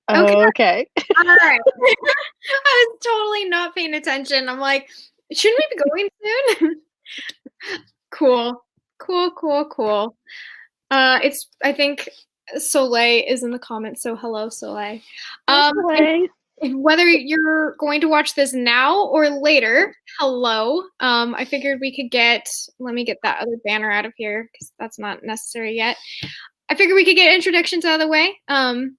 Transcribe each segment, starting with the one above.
Okay. Okay. All right. I was totally not paying attention. I'm like, shouldn't we be going soon? Cool. Cool. I think Soleil is in the comments, so hello, Soleil. Anyway, Whether you're going to watch this now or later, hello. I figured we could let me get that other banner out of here because that's not necessary yet. I figured we could get introductions out of the way.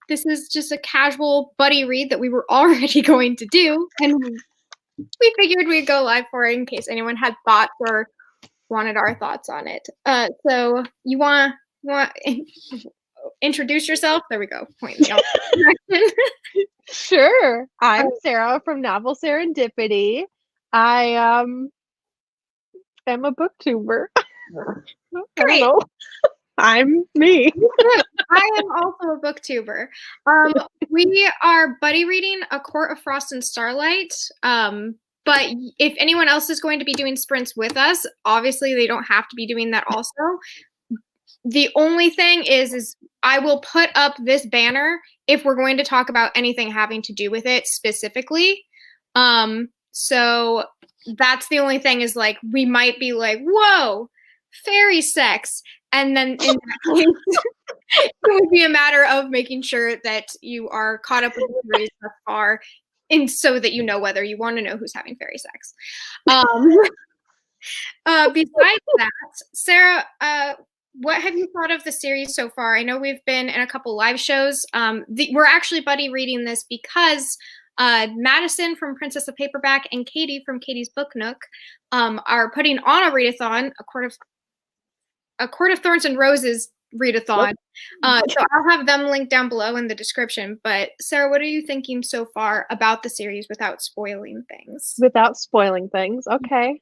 This is just a casual buddy read that we were already going to do, and we figured we'd go live for it in case anyone had thoughts or wanted our thoughts on it. So you want introduce yourself? There we go. Point me out. sure. I'm Sarah from Novel Serendipity. I am a booktuber. I don't know. I'm me. I am also a booktuber. We are buddy reading A Court of Frost and Starlight. But if anyone else is going to be doing sprints with us, obviously they don't have to be doing that also. The only thing is I will put up this banner if we're going to talk about anything having to do with it specifically. So that's the only thing is like we might be like, whoa, fairy sex. And then in that case, it would be a matter of making sure that you are caught up with the series thus far, and so that you know whether you want to know who's having fairy sex. Besides that, Sarah, what have you thought of the series so far? I know we've been in a couple live shows. We're actually buddy reading this because Madison from Princess of Paperback and Katie from Katie's Book Nook are putting on a readathon, a Court of Thorns and Roses readathon. So I'll have them linked down below in the description. But Sarah, what are you thinking so far about the series without spoiling things? Without spoiling things, okay.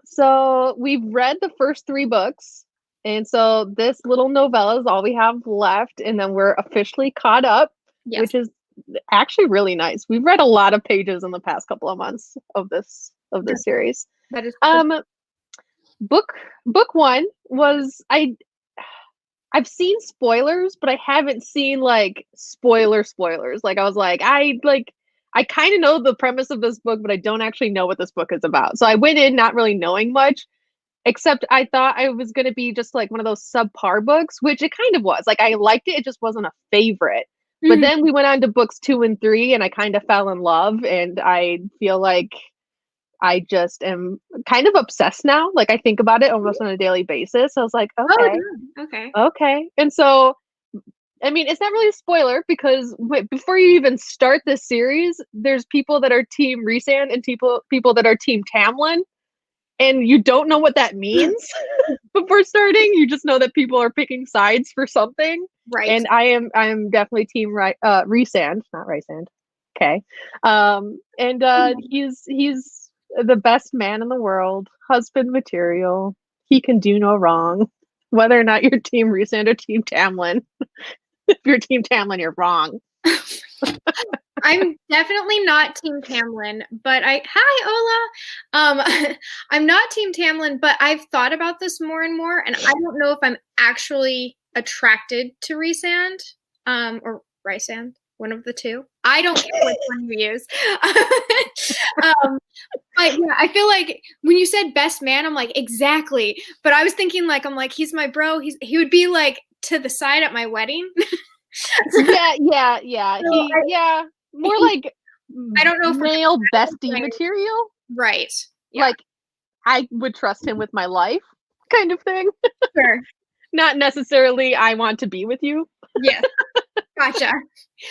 So we've read the first 3 books, and so this little novella is all we have left, and then we're officially caught up, which is actually really nice. We've read a lot of pages in the past couple of months of this series. That is book 1 was I've seen spoilers, but I haven't seen like spoilers. Like I was like, I kind of know the premise of this book, but I don't actually know what this book is about. So I went in not really knowing much, except I thought I was going to be just like one of those subpar books, which it kind of was. Like I liked it. It just wasn't a favorite. But then we went on to books 2 and 3 and I kind of fell in love, and I feel like I just am kind of obsessed now. Like I think about it almost on a daily basis. I was like, okay. And so, I mean, it's not really a spoiler because before you even start this series, there's people that are Team Rhysand and people that are Team Tamlin, and you don't know what that means before starting. You just know that people are picking sides for something. Right. And I'm definitely Team Rhysand, not Rhysand. Okay. He's the best man in the world, husband material. He can do no wrong. Whether or not you're Team Rhysand or Team Tamlin. If you're Team Tamlin, you're wrong. I'm definitely not Team Tamlin, but hi Ola. I'm not Team Tamlin, but I've thought about this more and more, and I don't know if I'm actually attracted to Rhysand, or Rhysand, one of the two. I don't care which one you use. But yeah, I feel like when you said best man, I'm like, exactly. But I was thinking like, I'm like, he's my bro. He would be like to the side at my wedding. Yeah. More like I don't know if male bestie material. Right. Yeah. Like I would trust him with my life kind of thing. Sure. Not necessarily I want to be with you. Yeah. Gotcha.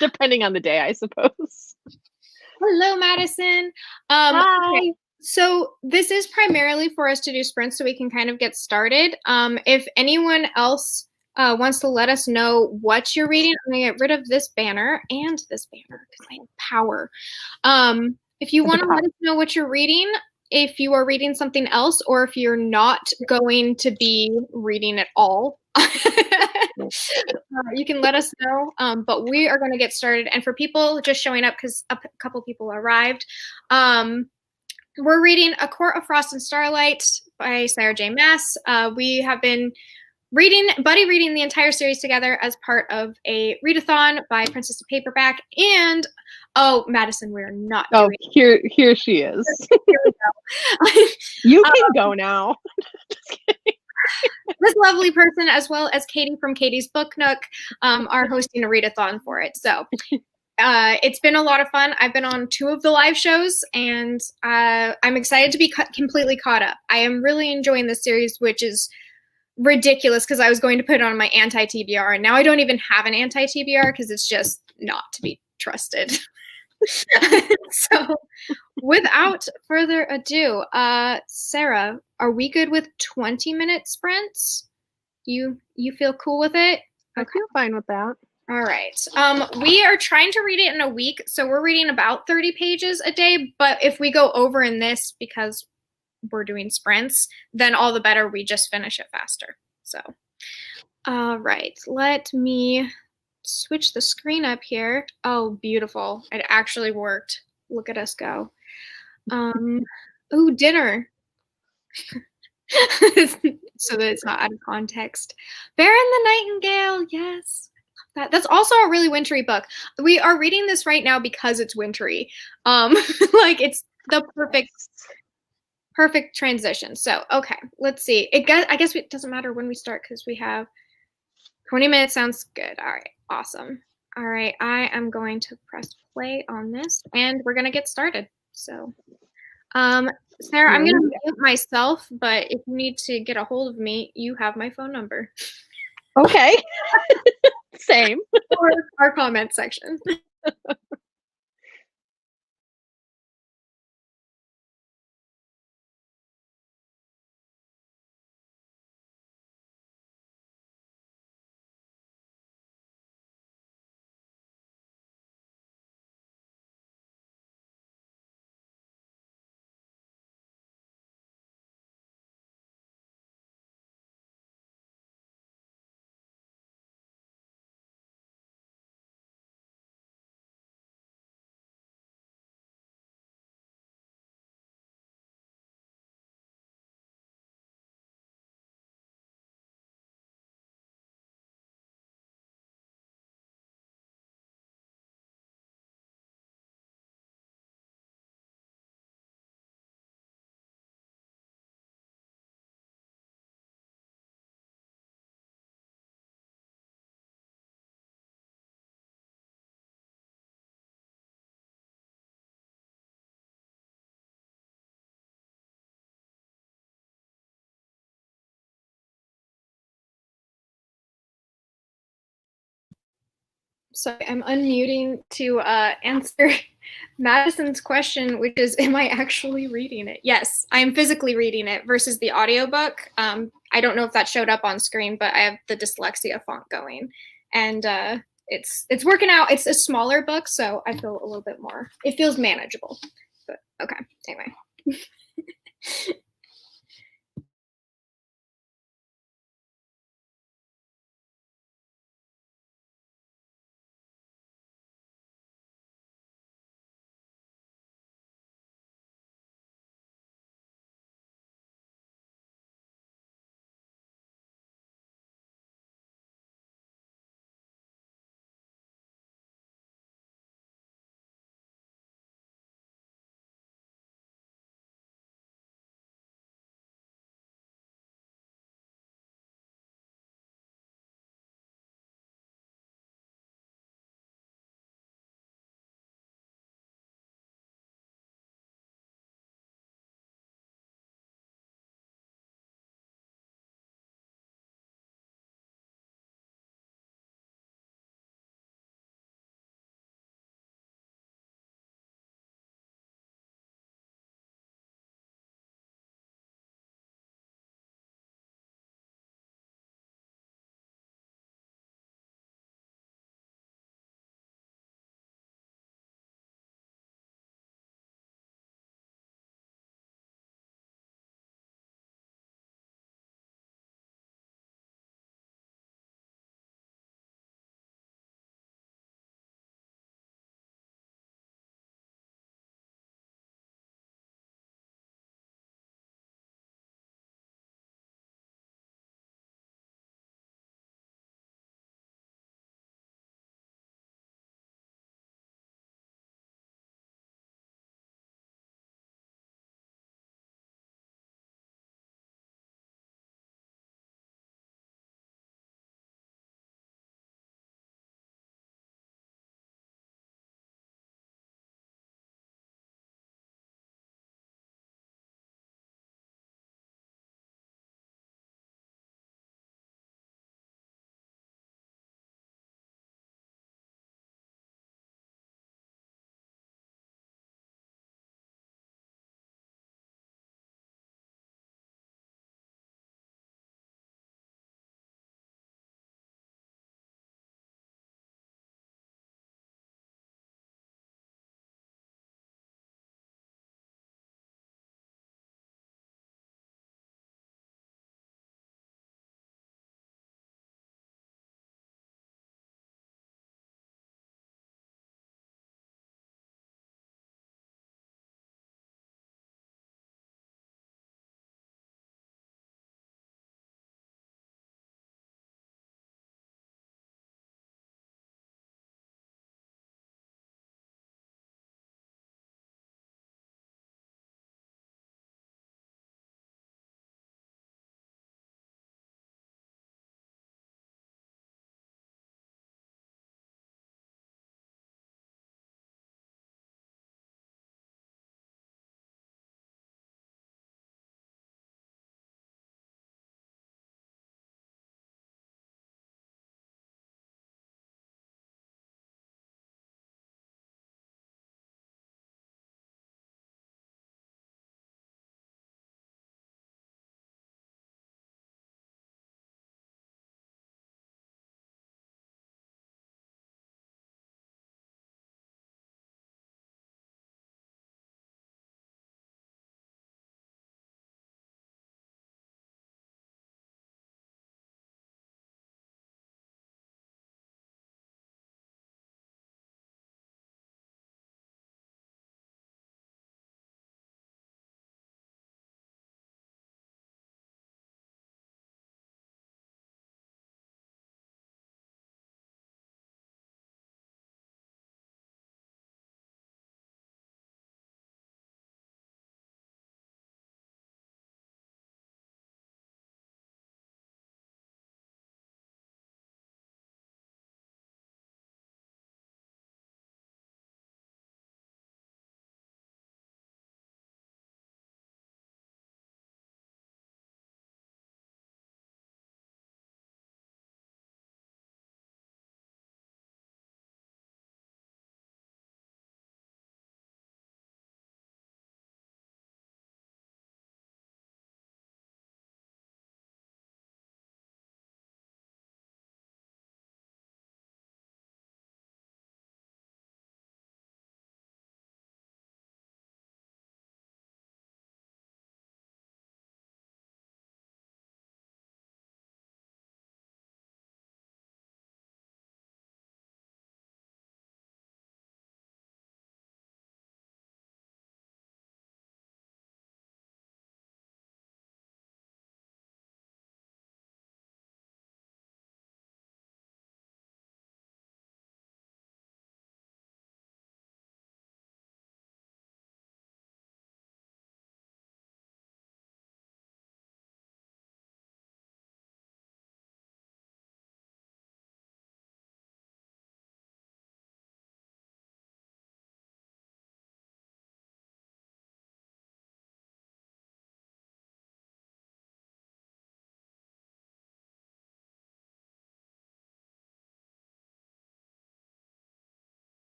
Depending on the day, I suppose. Hello, Madison. Hi. Okay. So this is primarily for us to do sprints so we can kind of get started. If anyone else wants to let us know what you're reading, I'm going to get rid of this banner and this banner because I have power. If you want to let us know what you're reading, if you are reading something else, or if you're not going to be reading at all, you can let us know. But we are going to get started. And for people just showing up because a couple people arrived, we're reading A Court of Frost and Starlight by Sarah J. Maas. We have been buddy reading the entire series together as part of a readathon by Princess of Paperback. And oh, Madison, we're not doing here she is. Here we go. You can go now. This lovely person, as well as Katie from Katie's Book Nook, are hosting a readathon for it. So it's been a lot of fun. I've been on 2 of the live shows, and I'm excited to be completely caught up. I am really enjoying this series, which is ridiculous because I was going to put it on my anti-TBR, and now I don't even have an anti-TBR because it's just not to be trusted. So without further ado, Sarah, are we good with 20-minute sprints? You feel cool with it? Okay. I feel fine with that. All right. We are trying to read it in a week, so we're reading about 30 pages a day, but if we go over in this because we're doing sprints, then all the better. We just finish it faster. So, all right. Let me switch the screen up here. Oh, beautiful. It actually worked. Look at us go. Ooh, dinner. So that it's not out of context. Baron the Nightingale, yes. That's also a really wintry book. We are reading this right now because it's wintry. Like it's the perfect transition. So, okay, let's see. I guess it doesn't matter when we start because we have 20 minutes. Sounds good. All right, awesome. All right, I am going to press play on this, and we're going to get started. So, Sarah, I'm going to mute myself, but if you need to get a hold of me, you have my phone number. Okay. Same. Or our comment section. So I'm unmuting to answer Madison's question, which is, am I actually reading it? Yes, I am physically reading it versus the audiobook. I don't know if that showed up on screen, but I have the dyslexia font going. And it's working out. It's a smaller book, so I feel a little bit more, it feels manageable. But okay, anyway.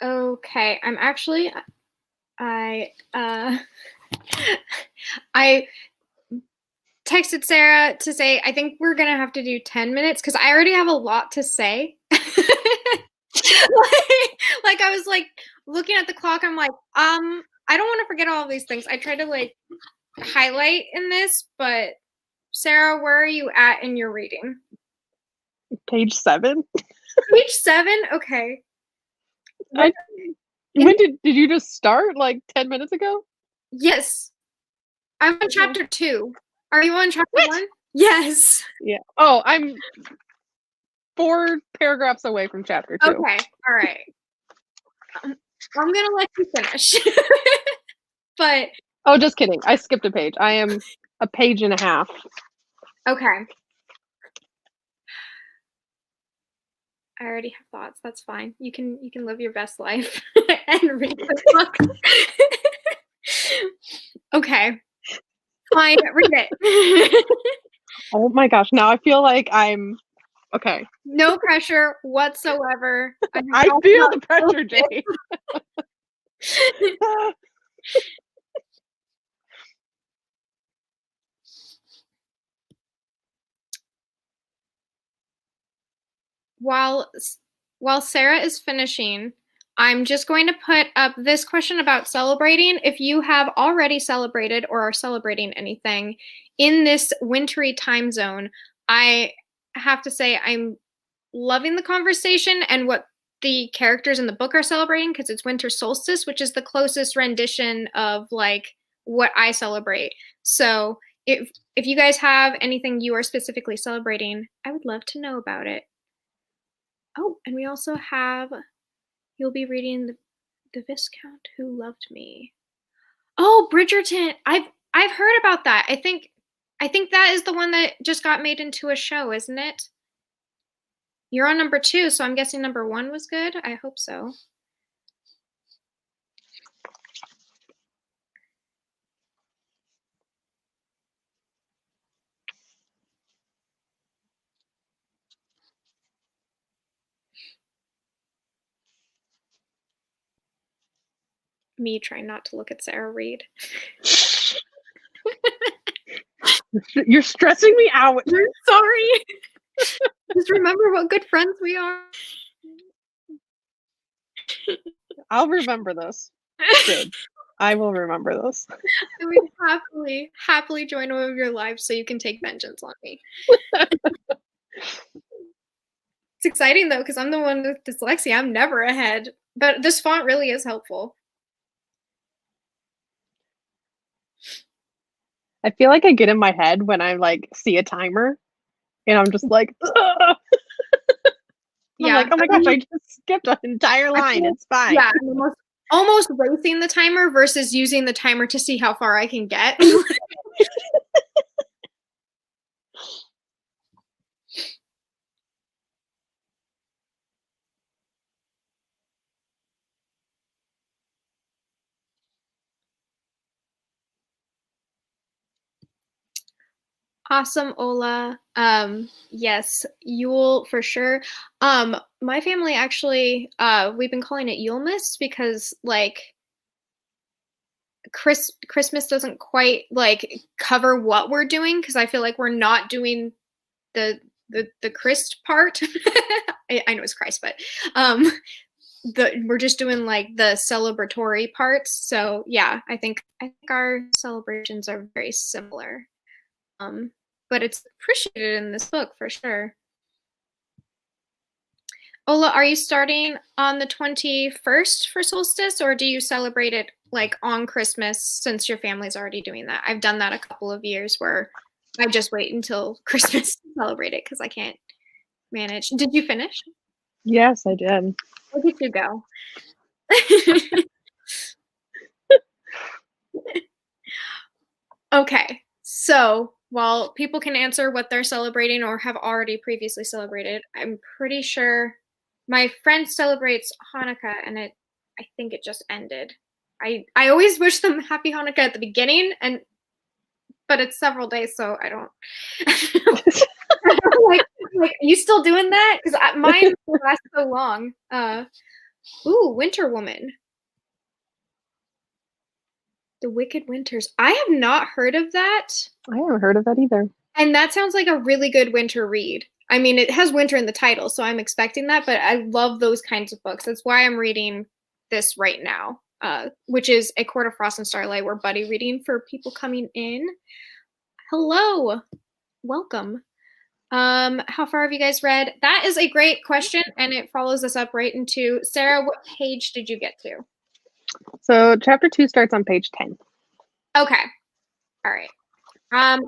Okay, I I texted Sarah to say I think we're gonna have to do 10 minutes because I already have a lot to say. Like I was like looking at the clock, I'm like, I don't want to forget all of these things. I tried to like highlight in this, but Sarah, where are you at in your reading? Page 7. Page 7? Okay. When did you just start? Like 10 minutes ago? Yes. I'm on chapter 2. Are you on chapter What? 1? Yes. Yeah. Oh, I'm 4 paragraphs away from chapter 2. Okay. All right. I'm gonna let you finish. But oh, just kidding. I skipped a page. I am a page and a half. okay. I already have thoughts. That's fine. You can live your best life and read the book. Okay. Fine, read it. Oh my gosh, now I feel like I'm okay. No pressure whatsoever. I feel the pressure, Jay. While Sarah is finishing, I'm just going to put up this question about celebrating. If you have already celebrated or are celebrating anything in this wintry time zone, I have to say I'm loving the conversation and what the characters in the book are celebrating because it's winter solstice, which is the closest rendition of like what I celebrate. So if you guys have anything you are specifically celebrating, I would love to know about it. Oh, and we also have you'll be reading the Viscount Who Loved Me. Oh, Bridgerton. I've heard about that. I think that is the one that just got made into a show, isn't it? You're on number 2, so I'm guessing number 1 was good. I hope so. Me trying not to look at Sarah read. You're stressing me out. I'm sorry. Just remember what good friends we are. I'll remember this. Good. I will remember this. I would happily join one of your lives so you can take vengeance on me. It's exciting though, because I'm the one with dyslexia. I'm never ahead. But this font really is helpful. I feel like I get in my head when I like see a timer and I'm just like, ugh! I'm like, oh my gosh, I just skipped an entire line. It's fine. Yeah, I'm almost racing the timer versus using the timer to see how far I can get. Awesome, Ola. Yes, Yule for sure. My family actually, we've been calling it Yulemas because like Christmas doesn't quite like cover what we're doing because I feel like we're not doing the Christ part. I know it's Christ, but we're just doing like the celebratory parts. So yeah, I think our celebrations are very similar. But it's appreciated in this book for sure. Ola, are you starting on the 21st for solstice, or do you celebrate it like on Christmas since your family's already doing that? I've done that a couple of years where I just wait until Christmas to celebrate it because I can't manage. Did you finish? Yes, I did. Where did you go? Okay, so while people can answer what they're celebrating or have already previously celebrated, I'm pretty sure my friend celebrates Hanukkah and I think it just ended. I always wish them happy Hanukkah at the beginning but it's several days, so I don't like you still doing that? Because mine lasts so long. Ooh, Winter Woman. The Wicked Winters. I have not heard of that. I haven't heard of that either. And that sounds like a really good winter read. I mean, it has winter in the title, so I'm expecting that, but I love those kinds of books. That's why I'm reading this right now, which is A Court of Frost and Starlight. We're buddy reading for people coming in. Hello. Welcome. How far have you guys read? That is a great question, and it follows us up right into Sarah. What page did you get to? So chapter 2 starts on page 10. Okay. All right. I'm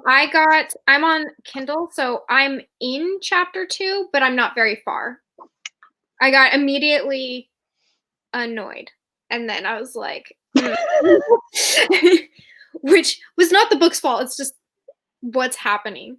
on Kindle, so I'm in chapter 2, but I'm not very far. I got immediately annoyed, and then I was like, which was not the book's fault. It's just what's happening.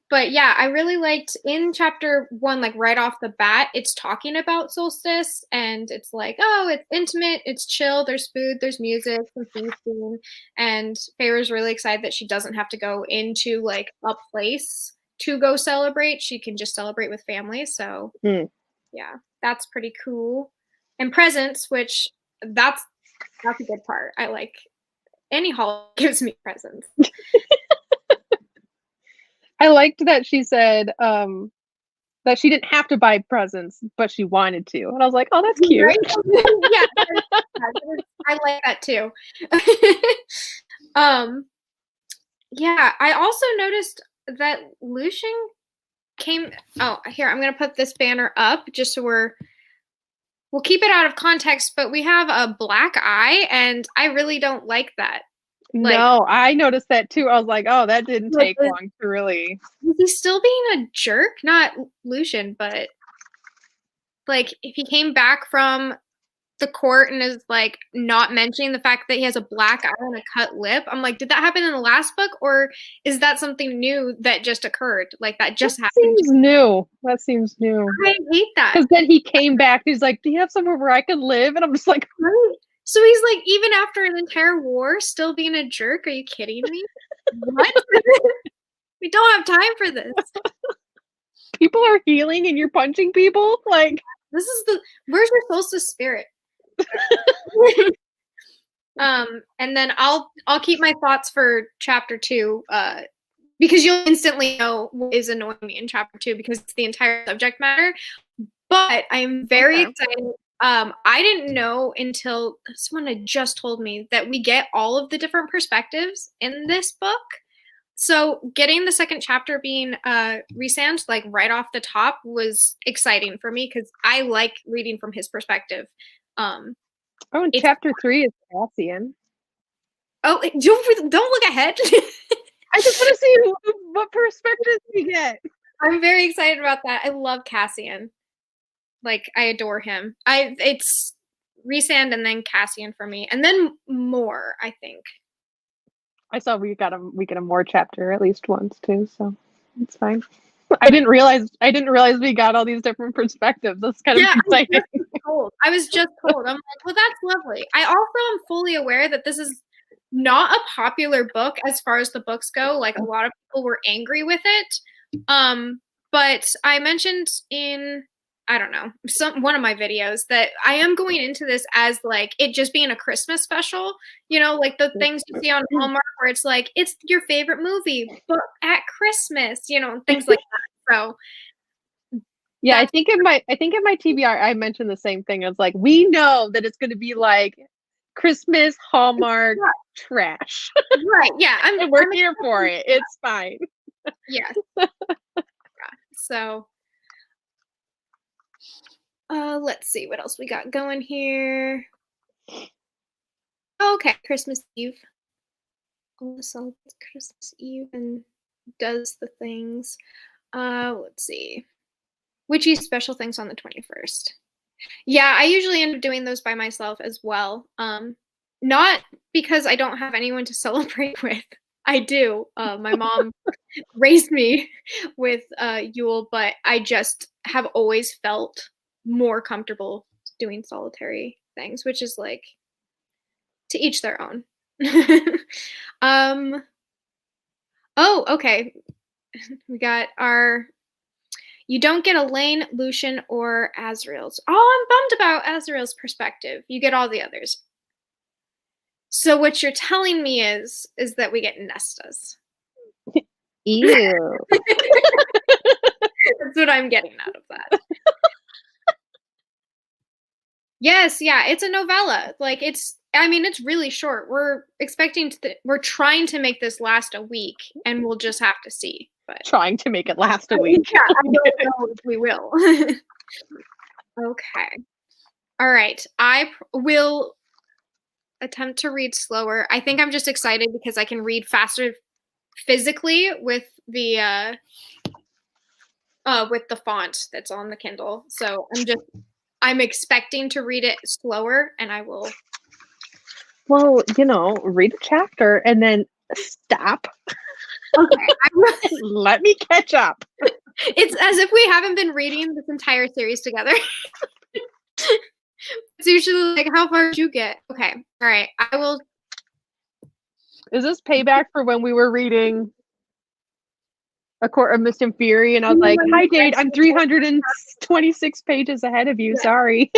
But yeah, I really liked in chapter 1, like right off the bat, it's talking about solstice, and it's like, oh, it's intimate, it's chill, there's food, there's music, some feasting, and Feyre's really excited that she doesn't have to go into like a place to go celebrate. She can just celebrate with family. So yeah, that's pretty cool. And presents, which that's a good part. I like any holiday gives me presents. I liked that she said that she didn't have to buy presents, but she wanted to. And I was like, oh, that's cute. Right? Yeah, I like that too. Yeah, I also noticed that Lucian came. Oh, here, I'm going to put this banner up just so we'll keep it out of context, but we have a black eye, and I really don't like that. Like, no, I noticed that too. I was like, oh, that didn't take long to really. Is he still being a jerk? Not Lucian, but like if he came back from the court and is like not mentioning the fact that he has a black eye and a cut lip. I'm like, did that happen in the last book, or is that something new that just occurred? Like that just happened. Seems new. That seems new. I hate that. Because then he came back. He's like, "Do you have somewhere where I could live?" And I'm just like, right. So he's like, even after an entire war, still being a jerk? Are you kidding me? What? We don't have time for this. People are healing and you're punching people. Like, this is where's your solstice spirit? And then I'll keep my thoughts for chapter 2, because you'll instantly know what is annoying me in chapter 2 because it's the entire subject matter. But I'm very excited. I didn't know until someone had just told me that we get all of the different perspectives in this book. So getting the second chapter being Rhysand like right off the top was exciting for me because I like reading from his perspective. and chapter 3 is Cassian. Oh, don't look ahead. I just want to see what perspectives we get. I'm very excited about that. I love Cassian. Like, I adore him. It's Rhysand and then Cassian for me, and then more, I think. I saw we get a more chapter at least once too, so it's fine. I didn't realize we got all these different perspectives. That's kind of exciting. I was just told. I'm like, well, that's lovely. I also am fully aware that this is not a popular book as far as the books go. Like, a lot of people were angry with it. But I mentioned in, I don't know, one of my videos that I am going into this as like it just being a Christmas special, you know, like the things you see on Hallmark where it's like, it's your favorite movie, but at Christmas, you know, things like that. So yeah, I think in my TBR I mentioned the same thing. It's like, we know that it's going to be like Christmas Hallmark trash. Right. Yeah. We're here for it. It's fine. Yes. So let's see what else we got going here. Okay, Christmas Eve. Alyssa celebrates Christmas Eve and does the things. Let's see. Witchy special things on the 21st. Yeah, I usually end up doing those by myself as well. Not because I don't have anyone to celebrate with. I do. My mom raised me with Yule, but I just have always felt more comfortable doing solitary things, which is like to each their own. Oh, okay. We got our You don't get Elaine, Lucian, or Azriel's. Oh, I'm bummed about Azriel's perspective. You get all the others. So what you're telling me is that we get Nesta's. Ew. That's what I'm getting out of that. Yes, yeah, it's a novella. Like it's really short. We're trying to make this last a week and we'll just have to see. But Trying to make it last a week. Yeah, I don't know if we will. Okay. All right. I will attempt to read slower. I think I'm just excited because I can read faster physically with the font that's on the Kindle. So I'm expecting to read it slower and I will. Well, read a chapter and then stop. Okay. Let me catch up. It's as if we haven't been reading this entire series together. It's usually like, how far did you get? Okay. All right. I will. Is this payback for when we were reading A Court of Mist and Fury and I was like, hi Jade, I'm 326 pages ahead of you, sorry.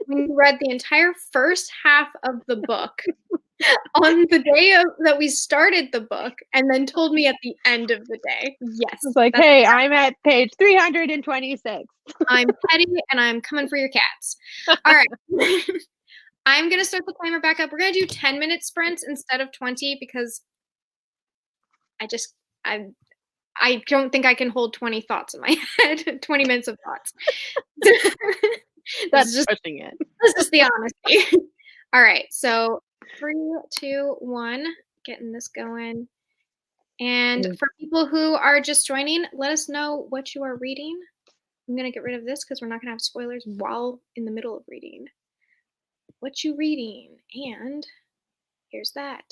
We read the entire first half of the book on the day that we started the book and then told me at the end of the day. Yes. It's like, hey, I'm at page 326. I'm petty and I'm coming for your cats. All right. I'm going to start the timer back up. We're going to do 10-minute sprints instead of 20 because I don't think I can hold 20 thoughts in my head, 20 minutes of thoughts. That's just pushing it. This is the honesty. All right. So 3, 2, 1, getting this going. And for people who are just joining, let us know what you are reading. I'm going to get rid of this because we're not going to have spoilers while in the middle of reading. What you reading? And here's that.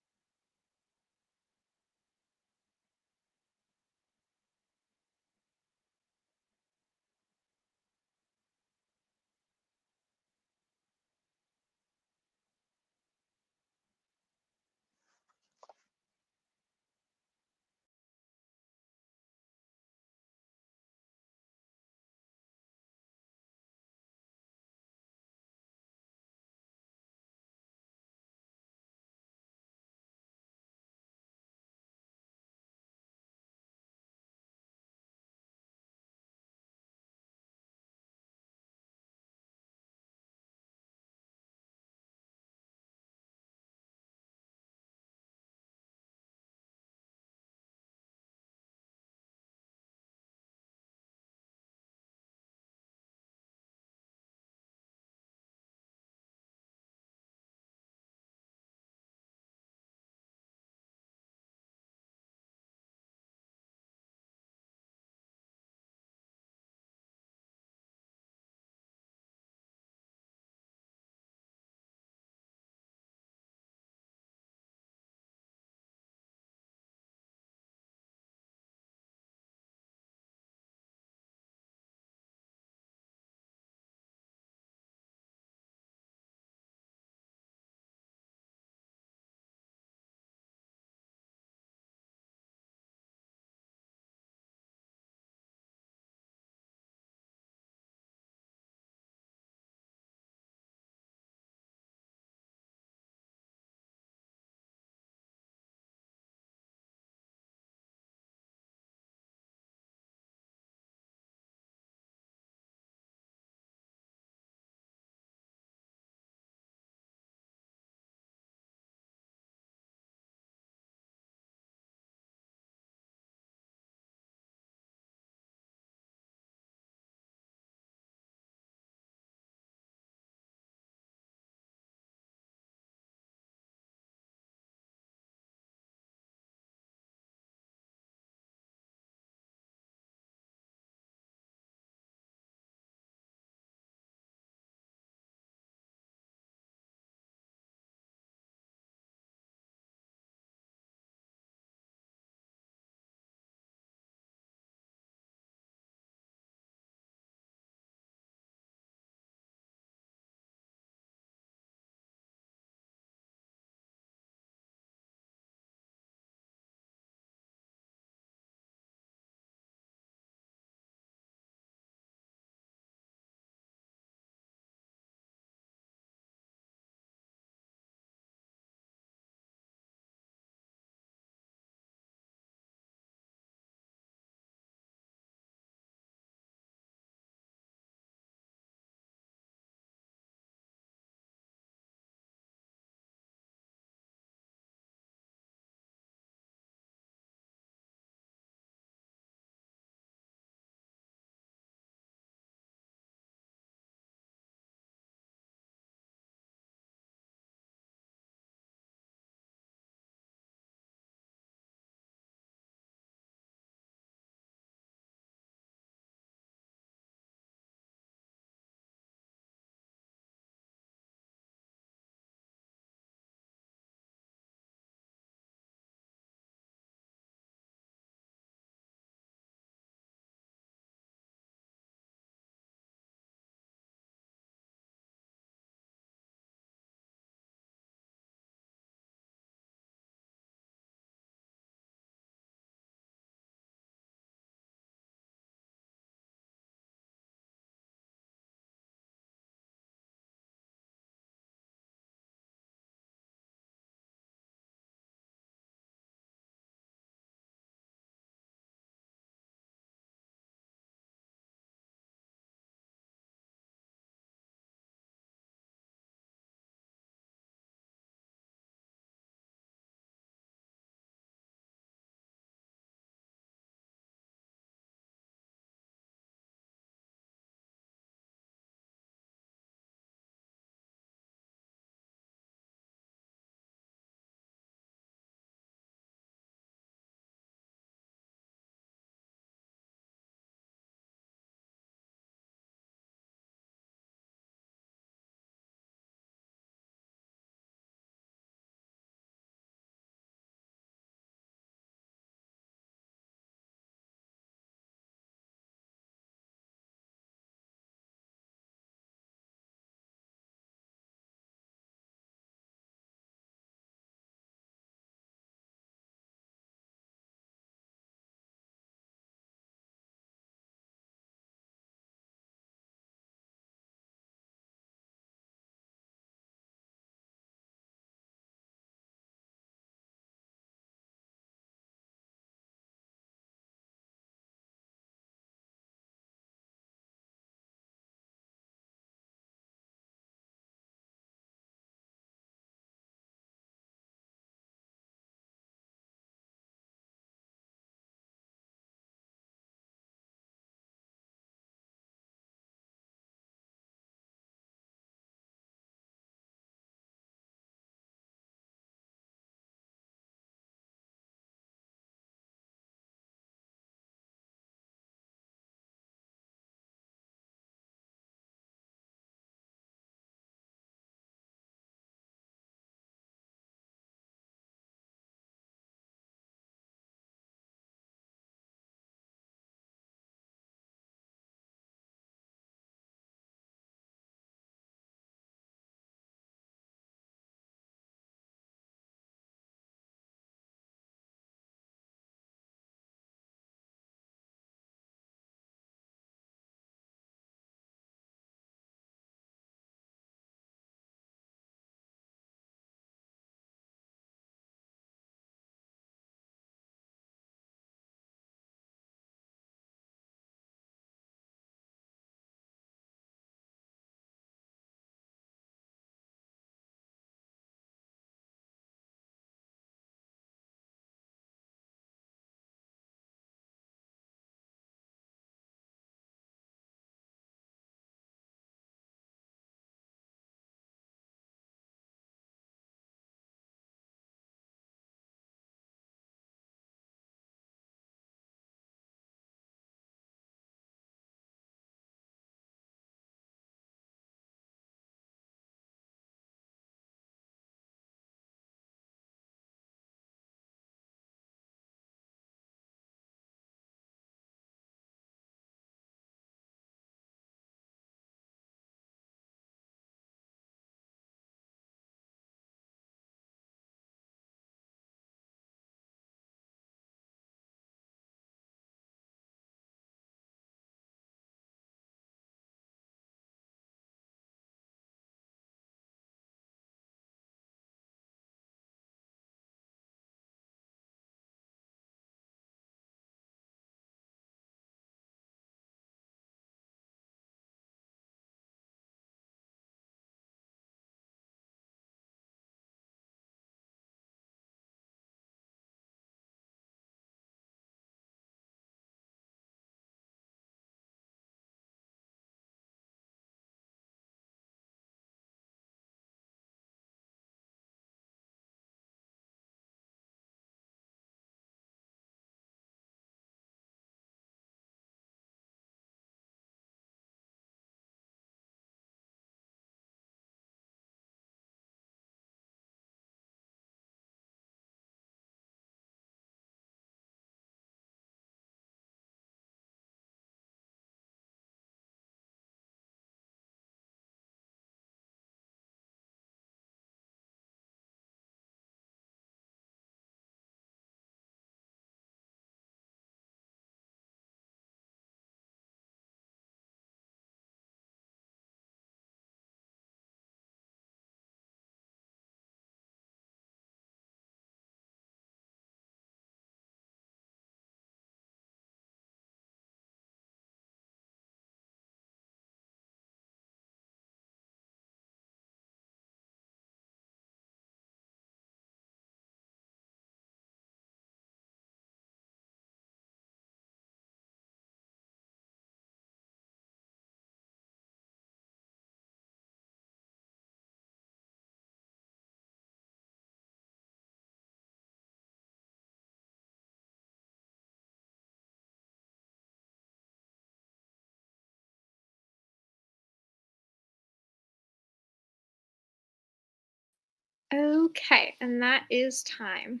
Okay, and that is time.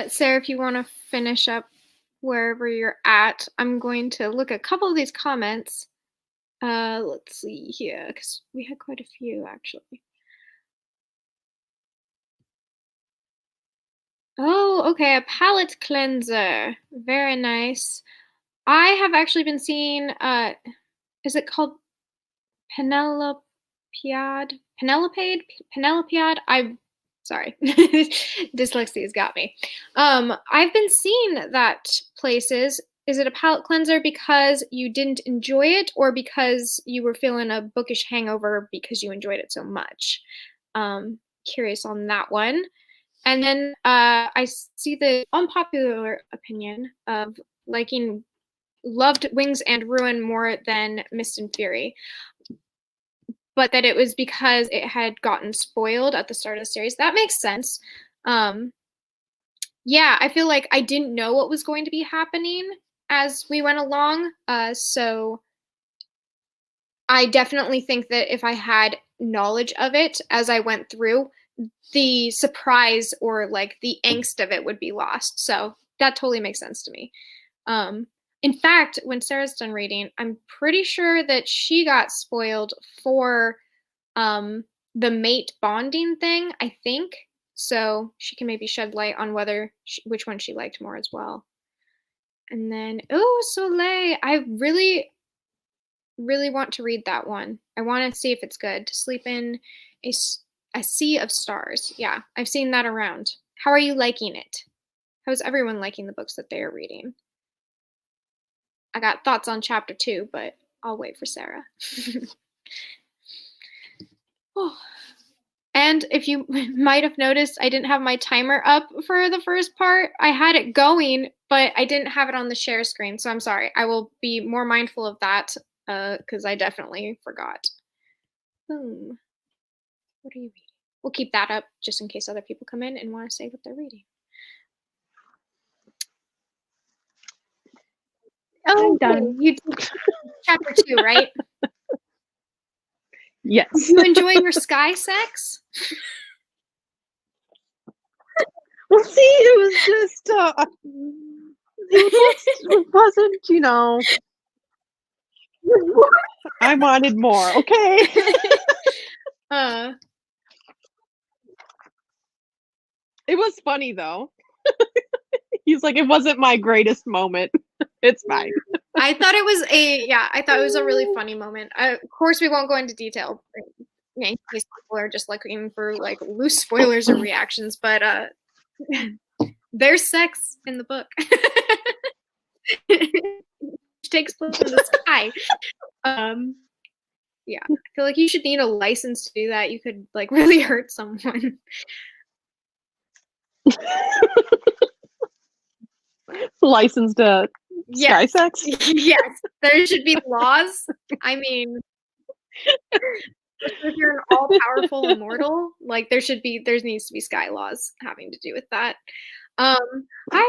Sarah, if you want to finish up wherever you're at, I'm going to look at a couple of these comments. Let's see here, because we had quite a few actually. Oh, okay, a palette cleanser. Very nice. I have actually been seeing, is it called Penelopiad? Penelopiad? I'm sorry. Dyslexia's got me. I've been seeing that places. Is it a palette cleanser because you didn't enjoy it or because you were feeling a bookish hangover because you enjoyed it so much? Curious on that one. And then I see the unpopular opinion of loved Wings and Ruin more than Mist and Fury, but that it was because it had gotten spoiled at the start of the series. That makes sense. Yeah, I feel like I didn't know what was going to be happening as we went along. So I definitely think that if I had knowledge of it as I went through, the surprise or like the angst of it would be lost. So that totally makes sense to me. In fact, when Sarah's done reading, I'm pretty sure that she got spoiled for the mate bonding thing, I think. So she can maybe shed light on which one she liked more as well. And then, oh, Soleil, I really, really want to read that one. I want to see if it's good. To sleep in a sea of stars. Yeah, I've seen that around. How are you liking it? How's everyone liking the books that they are reading? I got thoughts on chapter 2, but I'll wait for Sarah. Oh. And if you might have noticed, I didn't have my timer up for the first part. I had it going, but I didn't have it on the share screen, so I'm sorry. I will be more mindful of that because I definitely forgot. What are you reading? We'll keep that up just in case other people come in and want to say what they're reading. Oh, I'm done. You did chapter 2, right? Yes. Did you enjoy your sky sex? Well, see, it was just, it wasn't, you know, I wanted more, okay? It was funny, though. He's like, it wasn't my greatest moment. It's fine. I thought it was a really funny moment. Of course, we won't go into detail in case people are just looking for like loose spoilers or reactions, but there's sex in the book. Which takes place in the sky. Yeah, I feel like you should need a license to do that. You could like really hurt someone. Licensed sky sex? Yes, there should be laws. I mean, if you're an all-powerful immortal, like there needs to be sky laws having to do with that. Hi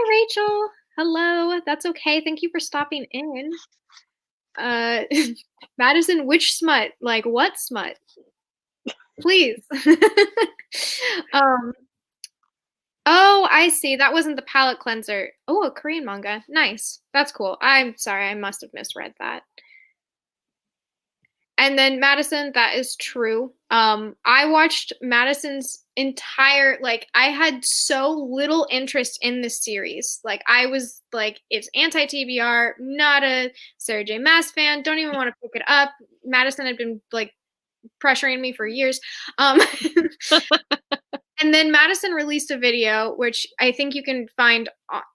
Rachel. Hello. That's okay. Thank you for stopping in. Madison, which smut? Like what smut? Please. Oh, I see. That wasn't the palette cleanser. Oh, a Korean manga. Nice. That's cool. I'm sorry. I must have misread that. And then Madison, that is true. I watched Madison's entire, like, I had so little interest in this series. Like, I was like, it's anti-TBR, not a Sarah J. Maas fan, don't even want to pick it up. Madison had been, like, pressuring me for years. And then Madison released a video, which I think you can find,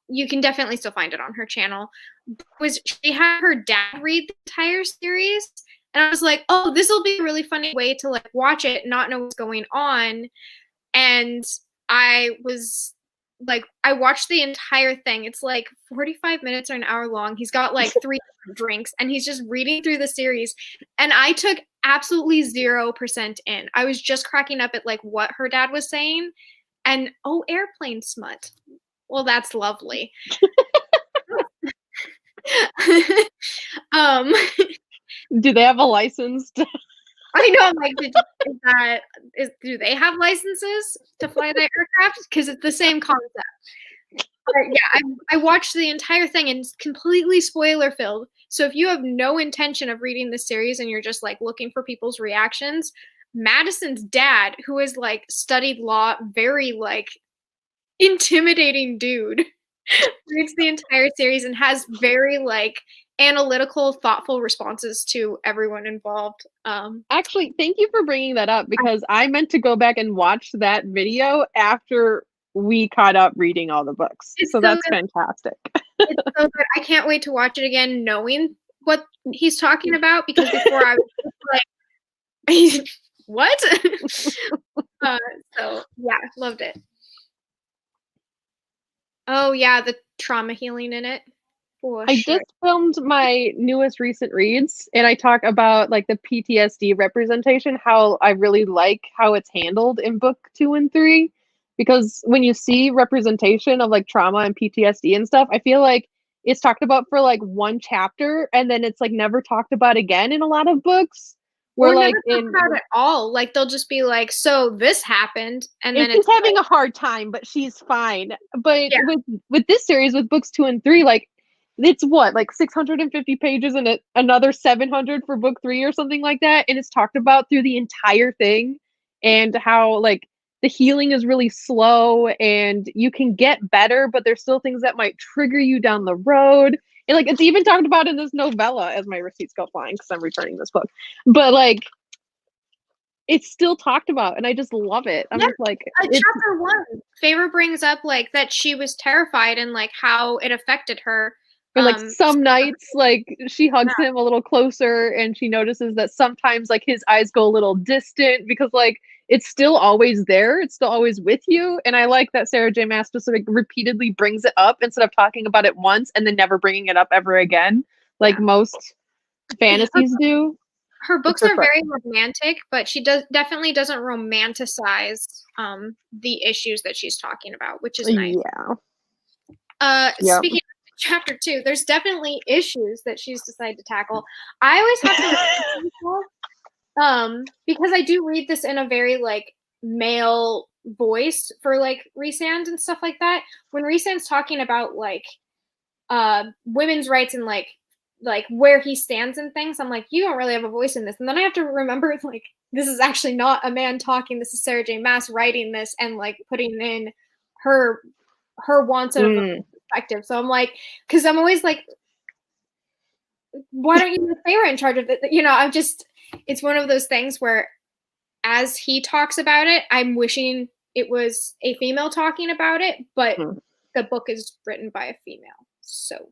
you can definitely still find it on her channel, she had her dad read the entire series. And I was like, oh, this will be a really funny way to like watch it, not know what's going on. And I was like, I watched the entire thing. It's like 45 minutes or an hour long. He's got like 3 drinks and he's just reading through the series. And I took absolutely 0% in. I was just cracking up at like what her dad was saying. And oh, airplane smut. Well, that's lovely. Do they have a license? I know, I'm like, do they have licenses to fly that aircraft? Because it's the same concept. But yeah, I watched the entire thing and it's completely spoiler filled. So if you have no intention of reading the series and you're just like looking for people's reactions, Madison's dad, who is like studied law, very like intimidating dude, reads the entire series and has very like analytical, thoughtful responses to everyone involved. Actually, thank you for bringing that up because I meant to go back and watch that video after we caught up reading all the books. So that's fantastic. It's so good. I can't wait to watch it again, knowing what he's talking about, because before I was just like, what? So yeah, loved it. Oh yeah, the trauma healing in it. I just filmed my newest recent reads and I talk about like the PTSD representation, how I really like how it's handled in book 2 and 3. Because when you see representation of like trauma and PTSD and stuff, I feel like it's talked about for like one chapter and then it's like never talked about again in a lot of books. Or like never talked about it all. Like they'll just be like, "So this happened," and then it's having a hard time, but she's fine. But with this series, with books 2 and 3, like it's what, like 650 pages and another 700 for book 3 or something like that, and it's talked about through the entire thing, and how like the healing is really slow and you can get better, but there's still things that might trigger you down the road. And like it's even talked about in this novella, as my receipts go flying because I'm returning this book. But like it's still talked about and I just love it. I'm just like, chapter 1, Favor brings up like that she was terrified and like how it affected her. And like some nights, like she hugs him a little closer and she notices that sometimes like his eyes go a little distant because like it's still always there. It's still always with you. And I like that Sarah J. Maas just like repeatedly brings it up instead of talking about it once and then never bringing it up ever again, like most fantasies do. Her books are very romantic, but she definitely doesn't romanticize the issues that she's talking about, which is nice. Speaking of chapter 2, there's definitely issues that she's decided to tackle. I always have to because I do read this in a very like male voice for like Rhysand and stuff like that. When Rhysand's talking about like women's rights and like where he stands and things, I'm like, you don't really have a voice in this. And then I have to remember like this is actually not a man talking. This is Sarah J. Maas writing this and like putting in her wants of a perspective. So I'm like, because I'm always like, why don't you put Sarah in charge of it? You know, I'm just, it's one of those things where as he talks about it, I'm wishing it was a female talking about it, but the book is written by a female. So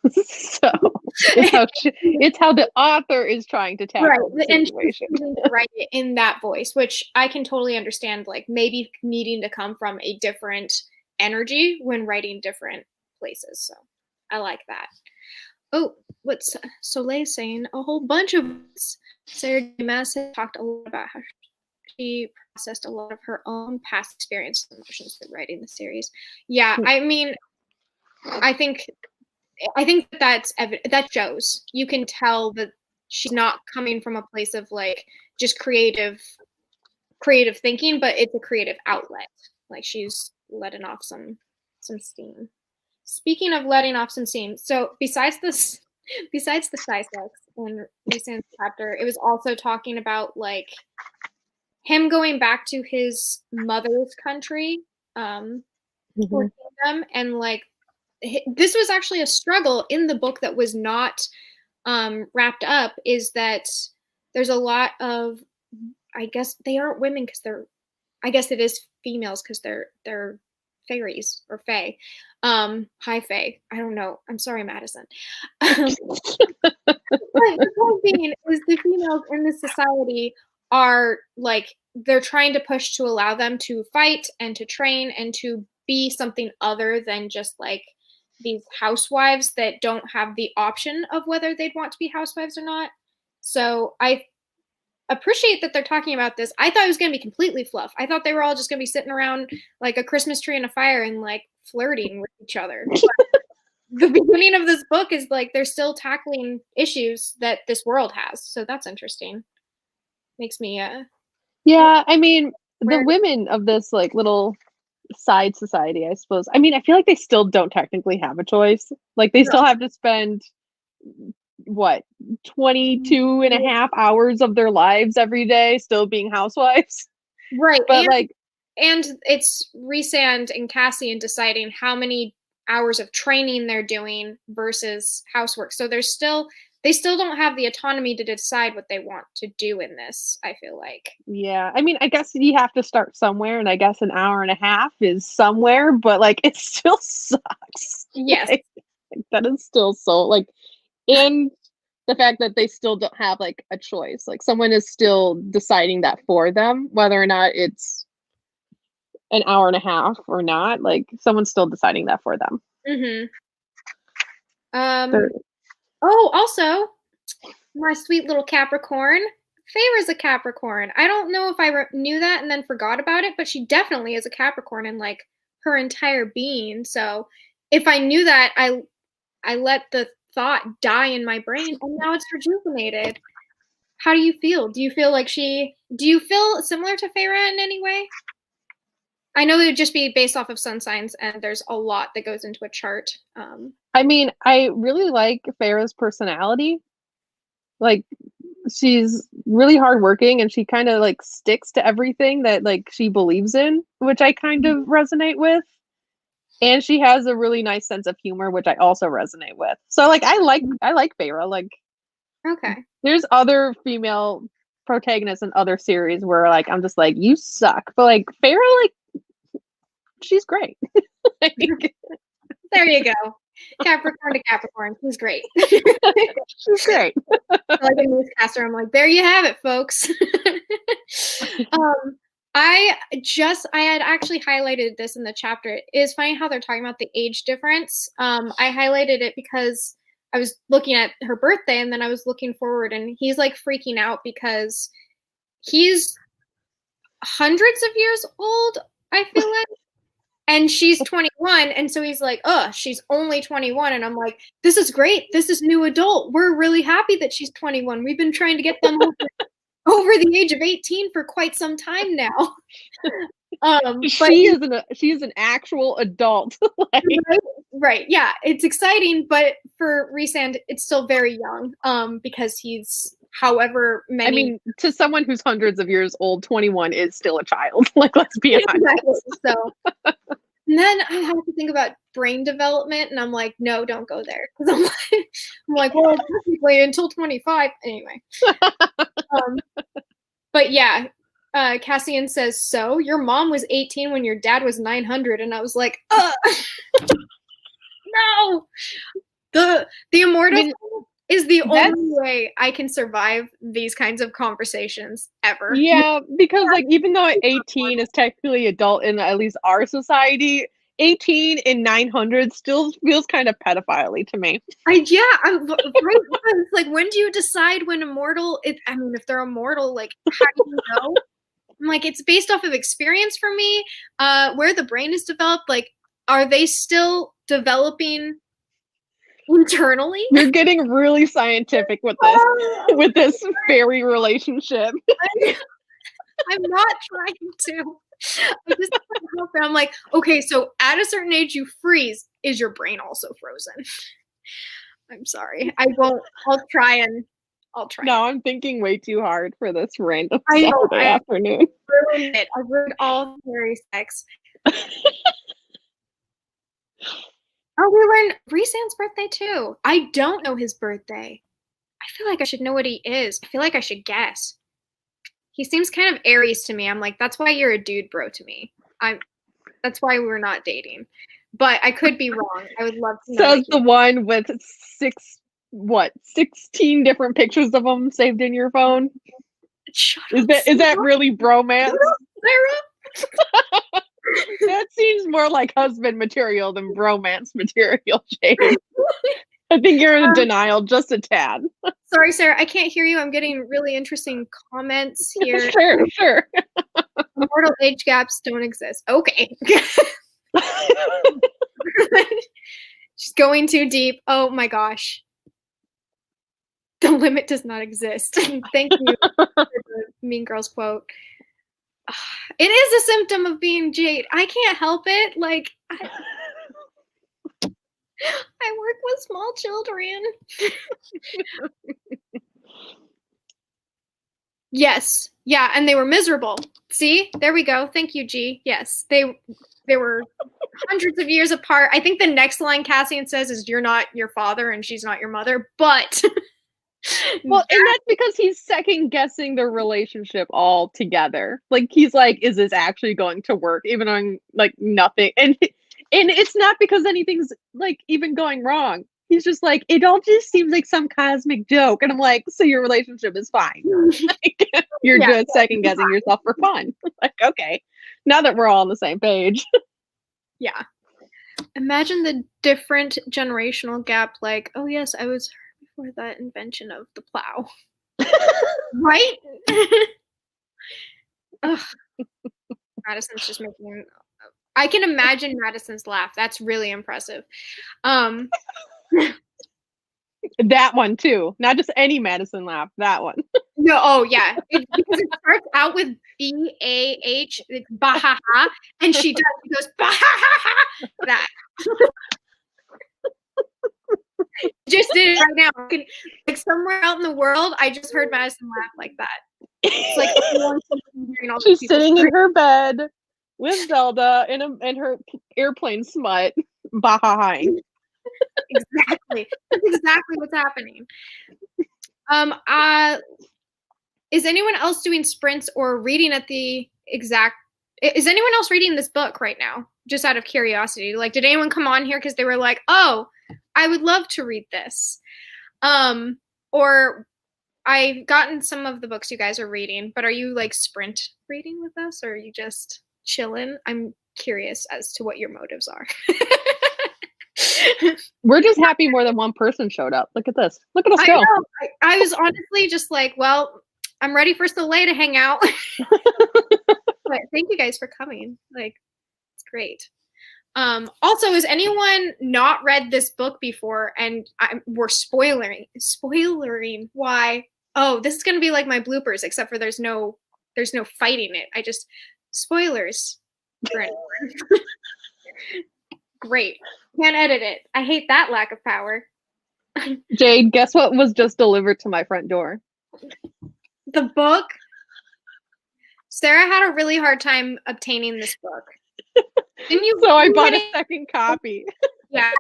it's how the author is trying to tackle the situation. And write it in that voice, which I can totally understand, like maybe needing to come from a different energy when writing different places. So I like that. Oh, what's Soleil saying? A whole bunch of Sarah J. Maas talked a lot about how she processed a lot of her own past experience and emotions through writing the series. Yeah, I mean, I think that's evident. That shows. You can tell that she's not coming from a place of like just creative thinking, but it's a creative outlet. Like she's letting off some steam. Speaking of letting off some steam, so besides the sci sex in recent chapter, it was also talking about like him going back to his mother's country, or kingdom, and like this was actually a struggle in the book that was not wrapped up, is that there's a lot of, I guess they aren't women because I guess it is females because they're fairies or fae. Hi fae. I don't know. I'm sorry, Madison. But the point being is the females in this society are like, they're trying to push to allow them to fight and to train and to be something other than just like these housewives that don't have the option of whether they'd want to be housewives or not. So I appreciate that they're talking about this. I thought it was going to be completely fluff. I thought they were all just going to be sitting around like a Christmas tree and a fire and like flirting with each other. The beginning of this book is like they're still tackling issues that this world has. So that's interesting. makes me Yeah, I mean, the where women of this like little side society, I suppose. I mean, I feel like they still don't technically have a choice. Like they still have to spend what 22 and a half hours of their lives every day still being housewives. right. But like And it's Rhysand and Cassian deciding how many hours of training they're doing versus housework. So they still don't have the autonomy to decide what they want to do in this, I feel like. yeah, I mean, I guess you have to start somewhere, and I guess an hour and a half is somewhere, but like it still sucks. Yes. Like, that is still so like, and the fact that they still don't have like a choice, like someone is still deciding that for them, whether or not it's an hour and a half or not. Like someone's still deciding that for them. Mhm. They're- Oh, also, my sweet little Capricorn. Feyre's a Capricorn. I don't know if I knew that and then forgot about it, but she definitely is a Capricorn in like her entire being. So if I knew that, I let the thought die in my brain, and now it's rejuvenated. How do you feel? Do you feel like do you feel similar to Feyre in any way? I know it would just be based off of sun signs, and there's a lot that goes into a chart. I mean, I really like Farrah's personality. Like she's really hardworking and she kind of like sticks to everything that like she believes in, which I kind of resonate with. And she has a really nice sense of humor, which I also resonate with. So like I like Feyre. Like Okay. there's other female protagonists in other series where like I'm just like you suck, but like Feyre, like she's great. Like, There you go. Capricorn to Capricorn. He's great. she's great. Like a newscaster, I'm like, there you have it, folks. I had actually highlighted this in the chapter. It is funny how they're talking about the age difference. I highlighted it because I was looking at her birthday and then I was looking forward, and he's like freaking out because he's hundreds of years old, I feel like. And she's 21, and so he's like, she's only 21. And I'm like, this is great. This is new adult. We're really happy that she's 21. We've been trying to get them over the age of 18 for quite some time now. She is an actual adult. Like, right. Yeah, it's exciting, but for Rhysand, it's still very young, because he's however many. I mean, to someone who's hundreds of years old, 21 is still a child. Like, let's be honest. Exactly. So, and then I have to think about brain development, and I'm like, no, don't go there. Because I'm like, well, technically until 25. Anyway. But yeah, Cassian says, so your mom was 18 when your dad was 900. And I was like, no. The immortal is the only way I can survive these kinds of conversations ever. Yeah, because like even though 18 is technically adult in at least our society, 18 in 900 still feels kind of pedophile to me. I'm right. It's like, when do you decide when immortal? I mean, if they're immortal, like, how do you know? I'm like, it's based off of experience for me. Where the brain is developed, like, are they still developing internally? You're getting really scientific with this fairy relationship. I'm not trying to. I just I'm like, okay, so at a certain age you freeze. Is your brain also frozen? I'm sorry. I won't. I'll try. No, I'm thinking way too hard for this random Saturday afternoon. I ruined all fairy sex. Oh, we learned Rhysand's birthday too. I don't know his birthday. I feel like I should know what he is. I feel like I should guess. He seems kind of Aries to me. I'm like, that's why you're a dude bro to me. That's why we're not dating. But I could be wrong. I would love to know. Says the one with 16 different pictures of him saved in your phone? Is that really bromance? Sarah? That seems more like husband material than bromance material, Jade. I think you're in denial just a tad. Sorry, Sarah, I can't hear you. I'm getting really interesting comments here. Sure. Immortal age gaps don't exist. Okay. She's going too deep. Oh my gosh. The limit does not exist. Thank you for the Mean Girls quote. It is a symptom of being Jade. I can't help it. Like, I work with small children. Yes. Yeah, and they were miserable. See? There we go. Thank you, G. Yes. They were hundreds of years apart. I think the next line Cassian says is, "You're not your father and she's not your mother," but well, and that's because he's second guessing their relationship altogether. Like, he's like, is this actually going to work? Even on like nothing. And it's not because anything's like even going wrong. He's just like, it all just seems like some cosmic joke. And I'm like, so your relationship is fine. Like, you're just second guessing yourself for fun. Like, okay. Now that we're all on the same page. Yeah. Imagine the different generational gap, like, oh yes, I was before that invention of the plow. Right? Ugh. Madison's just making I can imagine Madison's laugh. That's really impressive. That one too. Not just any Madison laugh, that one. No, oh yeah. Because it starts out with B-A-H, it's bah-ha-ha, and she goes bah-ha-ha-ha. That. Just did it right now. Like somewhere out in the world, I just heard Madison laugh like that. It's like she's sitting in her bed with Zelda in her airplane smut, bah-ha-haing. Exactly. That's exactly what's happening. Is anyone else doing sprints or reading at the exact is anyone else reading this book right now? Just out of curiosity. Like, did anyone come on here because they were like, oh, I would love to read this? Or I've gotten some of the books you guys are reading, but are you like sprint reading with us, or are you just chilling? I'm curious as to what your motives are. We're just happy more than one person showed up. Look at this. Look at us go. I was honestly just like, well, I'm ready for Soleil to hang out. But thank you guys for coming. Like, it's great. Also, has anyone not read this book before and we're spoilering why? Oh, this is gonna be like my bloopers, except for there's no fighting it. I just spoilers. Great. Can't edit it. I hate that lack of power. Jade, guess what was just delivered to my front door? The book. Sarah had a really hard time obtaining this book. Didn't you? So I bought a second copy. Yeah.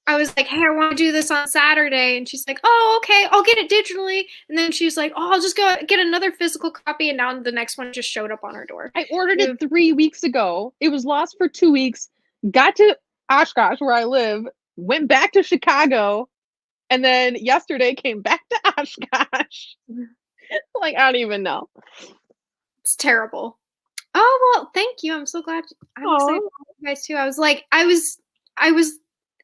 I was like, hey, I want to do this on Saturday. And she's like, oh, okay, I'll get it digitally. And then she's like, oh, I'll just go get another physical copy. And now the next one just showed up on her door. I ordered it 3 weeks ago. It was lost for 2 weeks. Got to Oshkosh, where I live. Went back to Chicago. And then yesterday came back to Oshkosh. Like, I don't even know. It's terrible. Oh, well, thank you. I'm so glad. I'm excited for you guys too. I was like, I was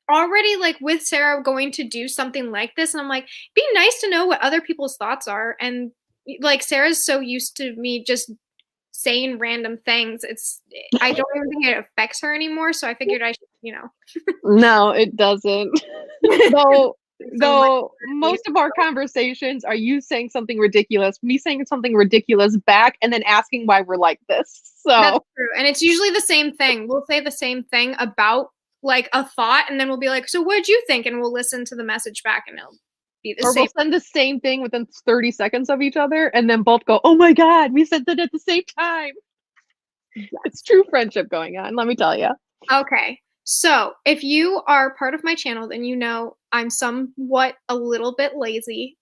already like with Sarah going to do something like this, and I'm like, be nice to know what other people's thoughts are. And like, Sarah's so used to me just saying random things. I don't even think it affects her anymore. So I figured I should, No, it doesn't. Though most of our conversations are you saying something ridiculous, me saying something ridiculous back, and then asking why we're like this. So that's true. And it's usually the same thing. We'll say the same thing about like a thought, and then we'll be like, so what'd you think? And we'll listen to the message back, and it'll be the same. We'll send the same thing within 30 seconds of each other, and then both go, oh my God, we said that at the same time. It's true friendship going on, let me tell you. Okay. So if you are part of my channel, then you know I'm somewhat a little bit lazy.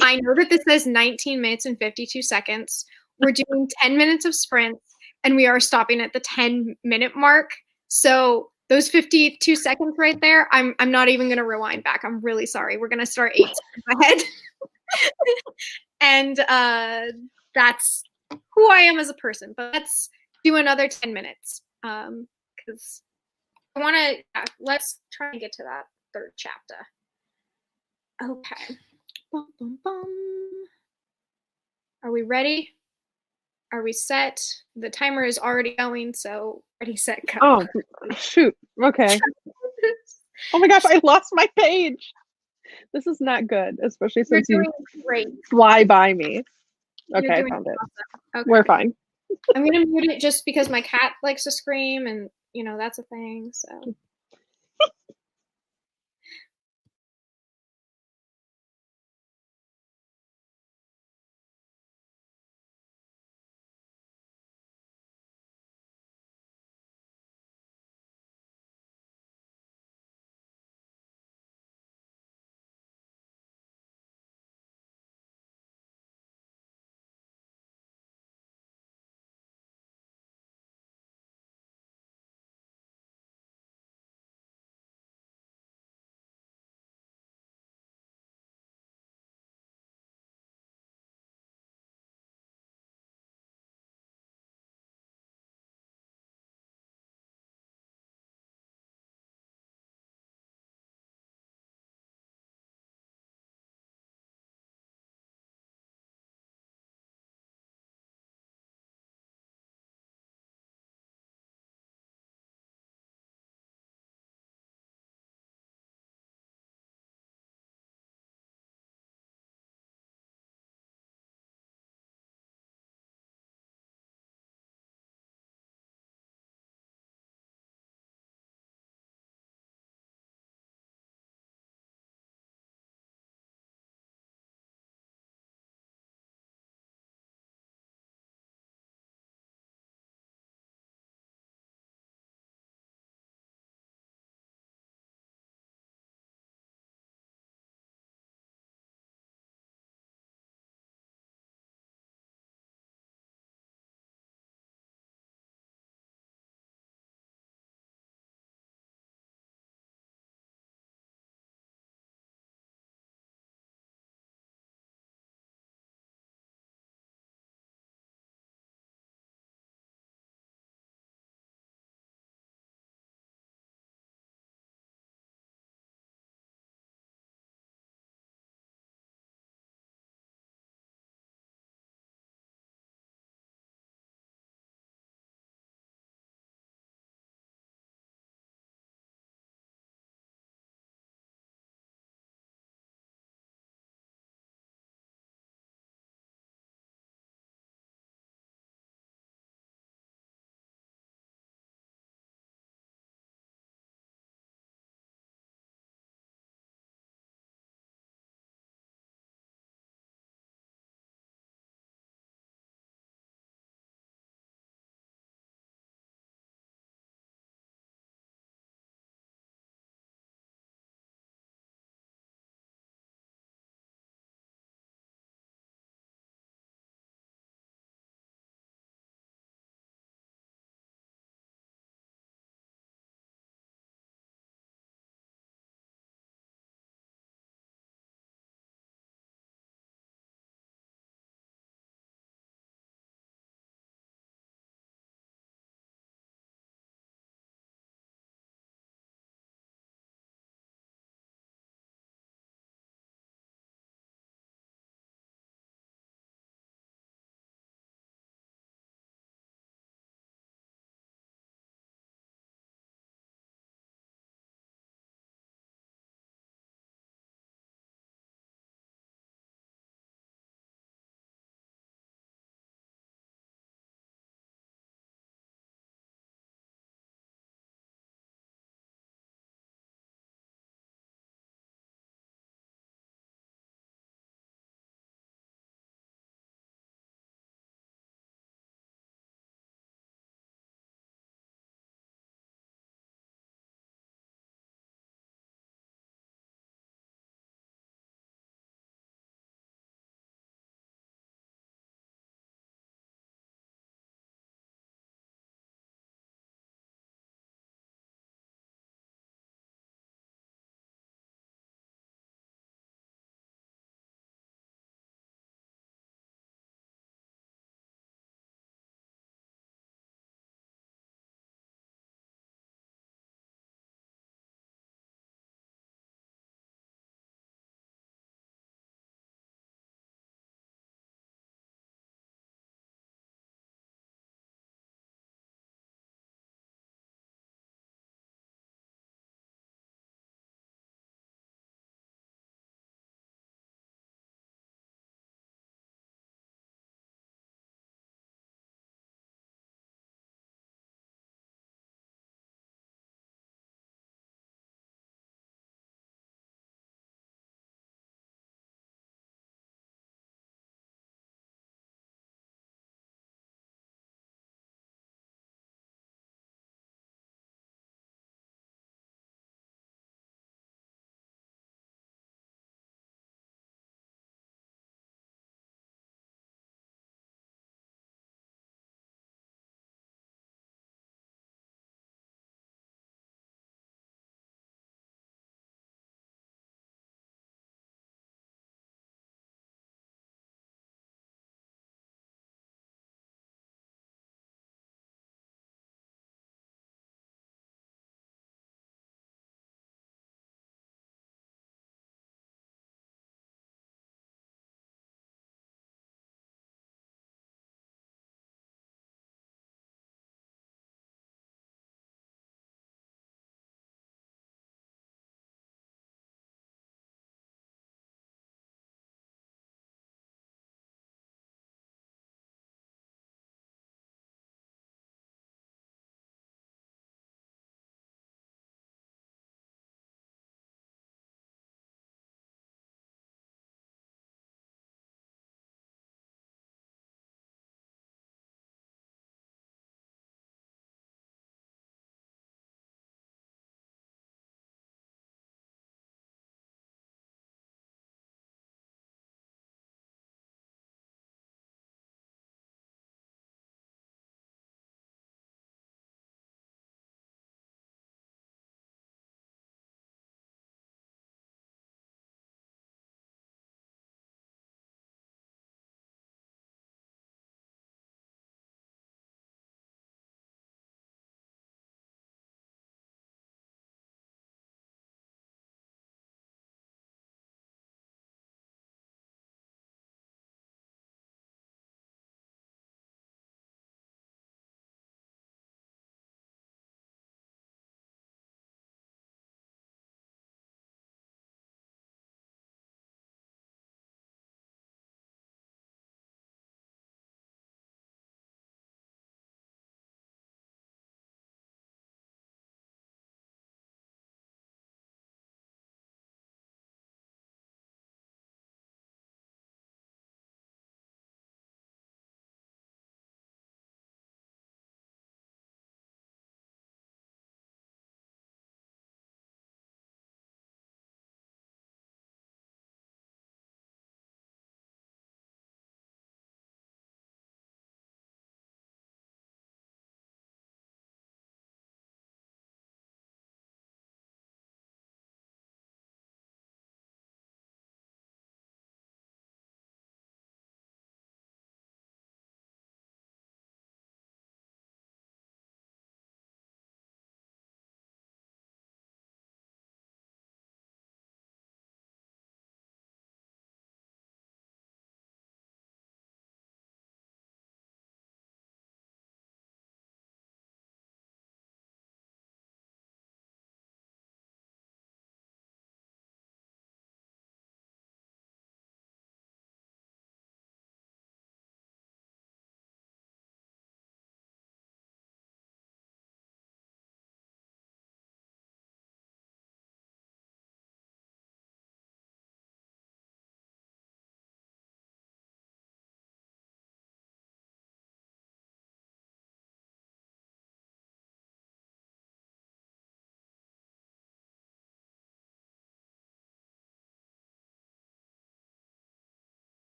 I know that this says 19 minutes and 52 seconds. We're doing 10 minutes of sprints, and we are stopping at the 10-minute mark. So those 52 seconds right there, I'm not even going to rewind back. I'm really sorry. We're going to start 8 seconds ahead. And that's who I am as a person. But let's do another 10 minutes because I want to, let's try and get to that third chapter. Okay. Bum, bum, bum. Are we ready? Are we set? The timer is already going, so ready, set, go. Oh, shoot. Okay. Oh my gosh, I lost my page. This is not good, especially You're since you doing great. fly by me. You're Okay, I doing found it. awesome. We're Okay. fine. I'm gonna mute it just because my cat likes to scream and that's a thing, so.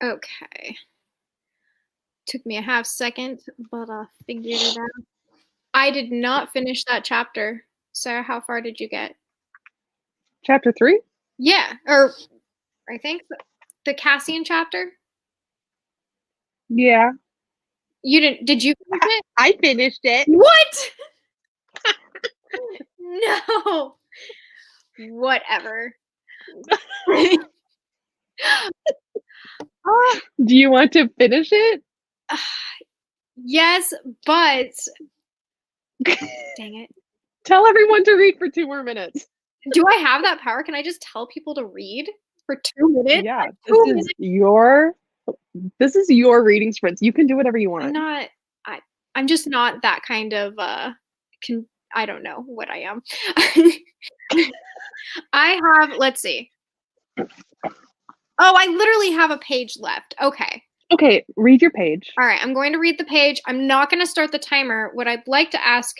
Okay. Took me a half second, but I figured it out. I did not finish that chapter. Sarah, how far did you get? Chapter 3? Yeah, or I think the Cassian chapter. Yeah. You didn't? Did you finish it? I finished it. What? No. Whatever. Oh, Do you want to finish it? yes, but dang it. Tell everyone to read for 2 more minutes. Do I have that power? Can I just tell people to read for 2 minutes? Yeah, Like, 2 minutes? this is your reading sprints. You can do whatever you want. I'm just not that kind of I don't know what I am. I have, let's see. Oh, I literally have a page left. Okay. Okay, read your page. All right, I'm going to read the page. I'm not going to start the timer. What I'd like to ask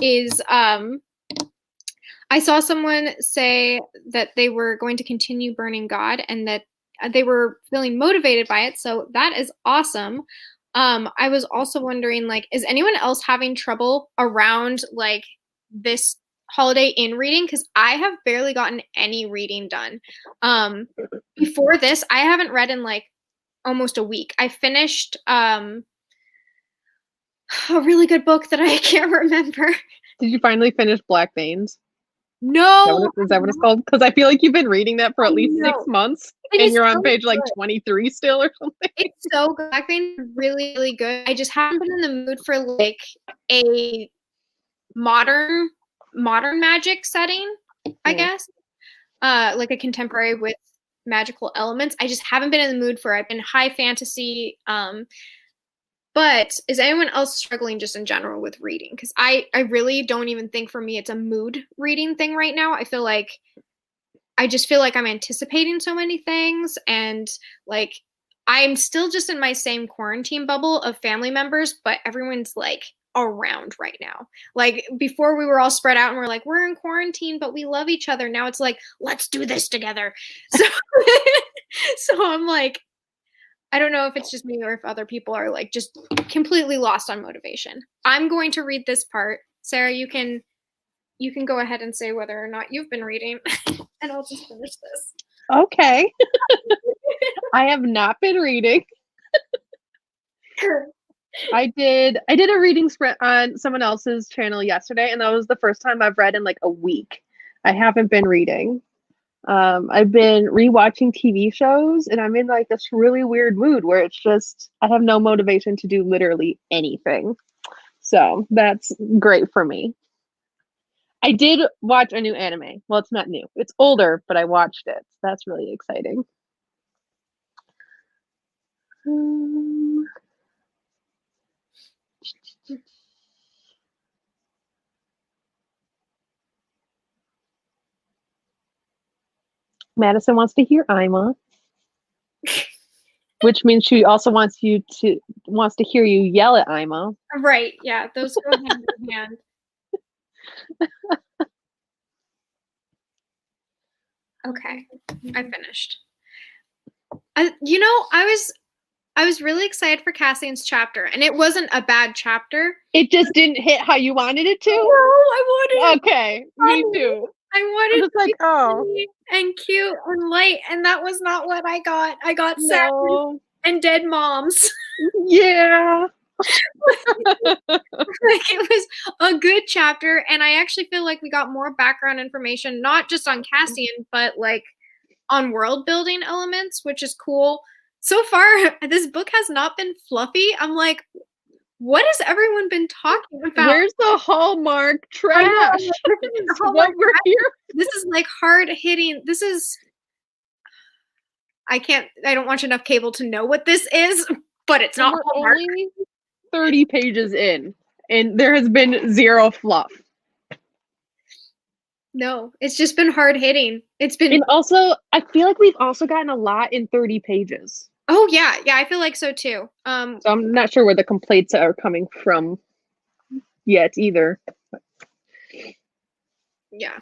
is I saw someone say that they were going to continue burning God and that they were feeling motivated by it. So that is awesome. I was also wondering, like, is anyone else having trouble around like this holiday in reading? Because I have barely gotten any reading done. Before this, I haven't read in like almost a week. I finished a really good book that I can't remember. Did you finally finish Black Veins? No. Is that what it's called? Because I feel like you've been reading that for at least 6 months, and you're on page like 23 still or something. It's so good. Black Veins is really, really good. I just haven't been in the mood for like a modern magic setting, I guess. Like a contemporary with magical elements. I just haven't been in the mood for it. I've been high fantasy. But is anyone else struggling just in general with reading? Because I really don't even think for me it's a mood reading thing right now. I just feel like I'm anticipating so many things, and like I'm still just in my same quarantine bubble of family members, but everyone's like around right now. Like before we were all spread out and we're like, we're in quarantine, but we love each other. Now it's like, let's do this together. So so I'm like, I don't know if it's just me or if other people are like just completely lost on motivation. I'm going to read this part. Sarah, you can go ahead and say whether or not you've been reading, and I'll just finish this. Okay. I have not been reading. I did a reading sprint on someone else's channel yesterday, and that was the first time I've read in like a week. I haven't been reading. I've been rewatching TV shows, and I'm in like this really weird mood where it's just I have no motivation to do literally anything. So that's great for me. I did watch a new anime. Well, it's not new. It's older, but I watched it. So that's really exciting. Madison wants to hear Ima, which means she also wants to hear you yell at Ima. Right, yeah, those go hand in hand. Okay, I finished. I was really excited for Cassian's chapter, and it wasn't a bad chapter. It just didn't hit how you wanted it to? No, I wanted Okay, me too. I wanted just like, oh, and cute and light, and that was not what I got. I got sad and dead moms. Yeah. Like it was a good chapter, and I actually feel like we got more background information, not just on Cassian, but like on world building elements, which is cool. So far, this book has not been fluffy. I'm like, what has everyone been talking about? Where's the Hallmark trash? This is like hard hitting. This is I don't watch enough cable to know what this is, but it's not Hallmark. Only 30 pages in, and there has been zero fluff. No, it's just been hard hitting. It's been, and also I feel like we've also gotten a lot in 30 pages. Oh yeah, I feel like so too. So I'm not sure where the complaints are coming from yet either. Yeah.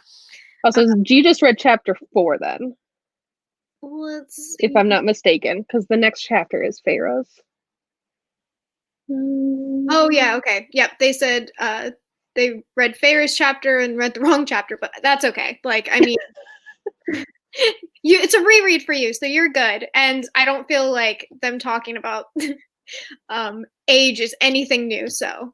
Also, G just read chapter 4 then. let's if see. I'm not mistaken, because the next chapter is Pharaoh's. Oh yeah, okay. Yep, they said they read Feyre's chapter and read the wrong chapter, but that's okay. Like, I mean, it's a reread for you, so you're good. And I don't feel like them talking about age is anything new, so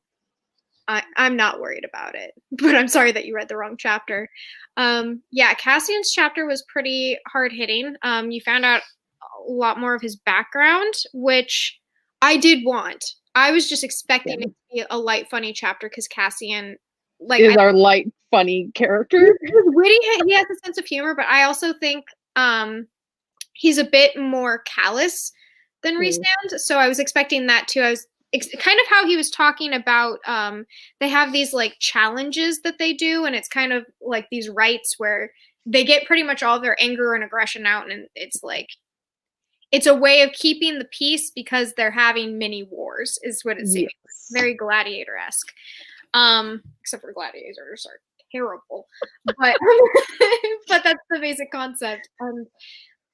I'm not worried about it. But I'm sorry that you read the wrong chapter. Yeah, Cassian's chapter was pretty hard hitting. You found out a lot more of his background, which I did want. I was just expecting it to be a light, funny chapter because Cassian, like, is our light, funny character. He's witty. He has a sense of humor, but I also think he's a bit more callous than Rhysand. So I was expecting that too. I was kind of how he was talking about. They have these like challenges that they do, and it's kind of like these rites where they get pretty much all their anger and aggression out, and it's like it's a way of keeping the peace because they're having mini wars. Is what it seems. Yes. Very gladiator-esque. Except for gladiators are terrible, but but that's the basic concept.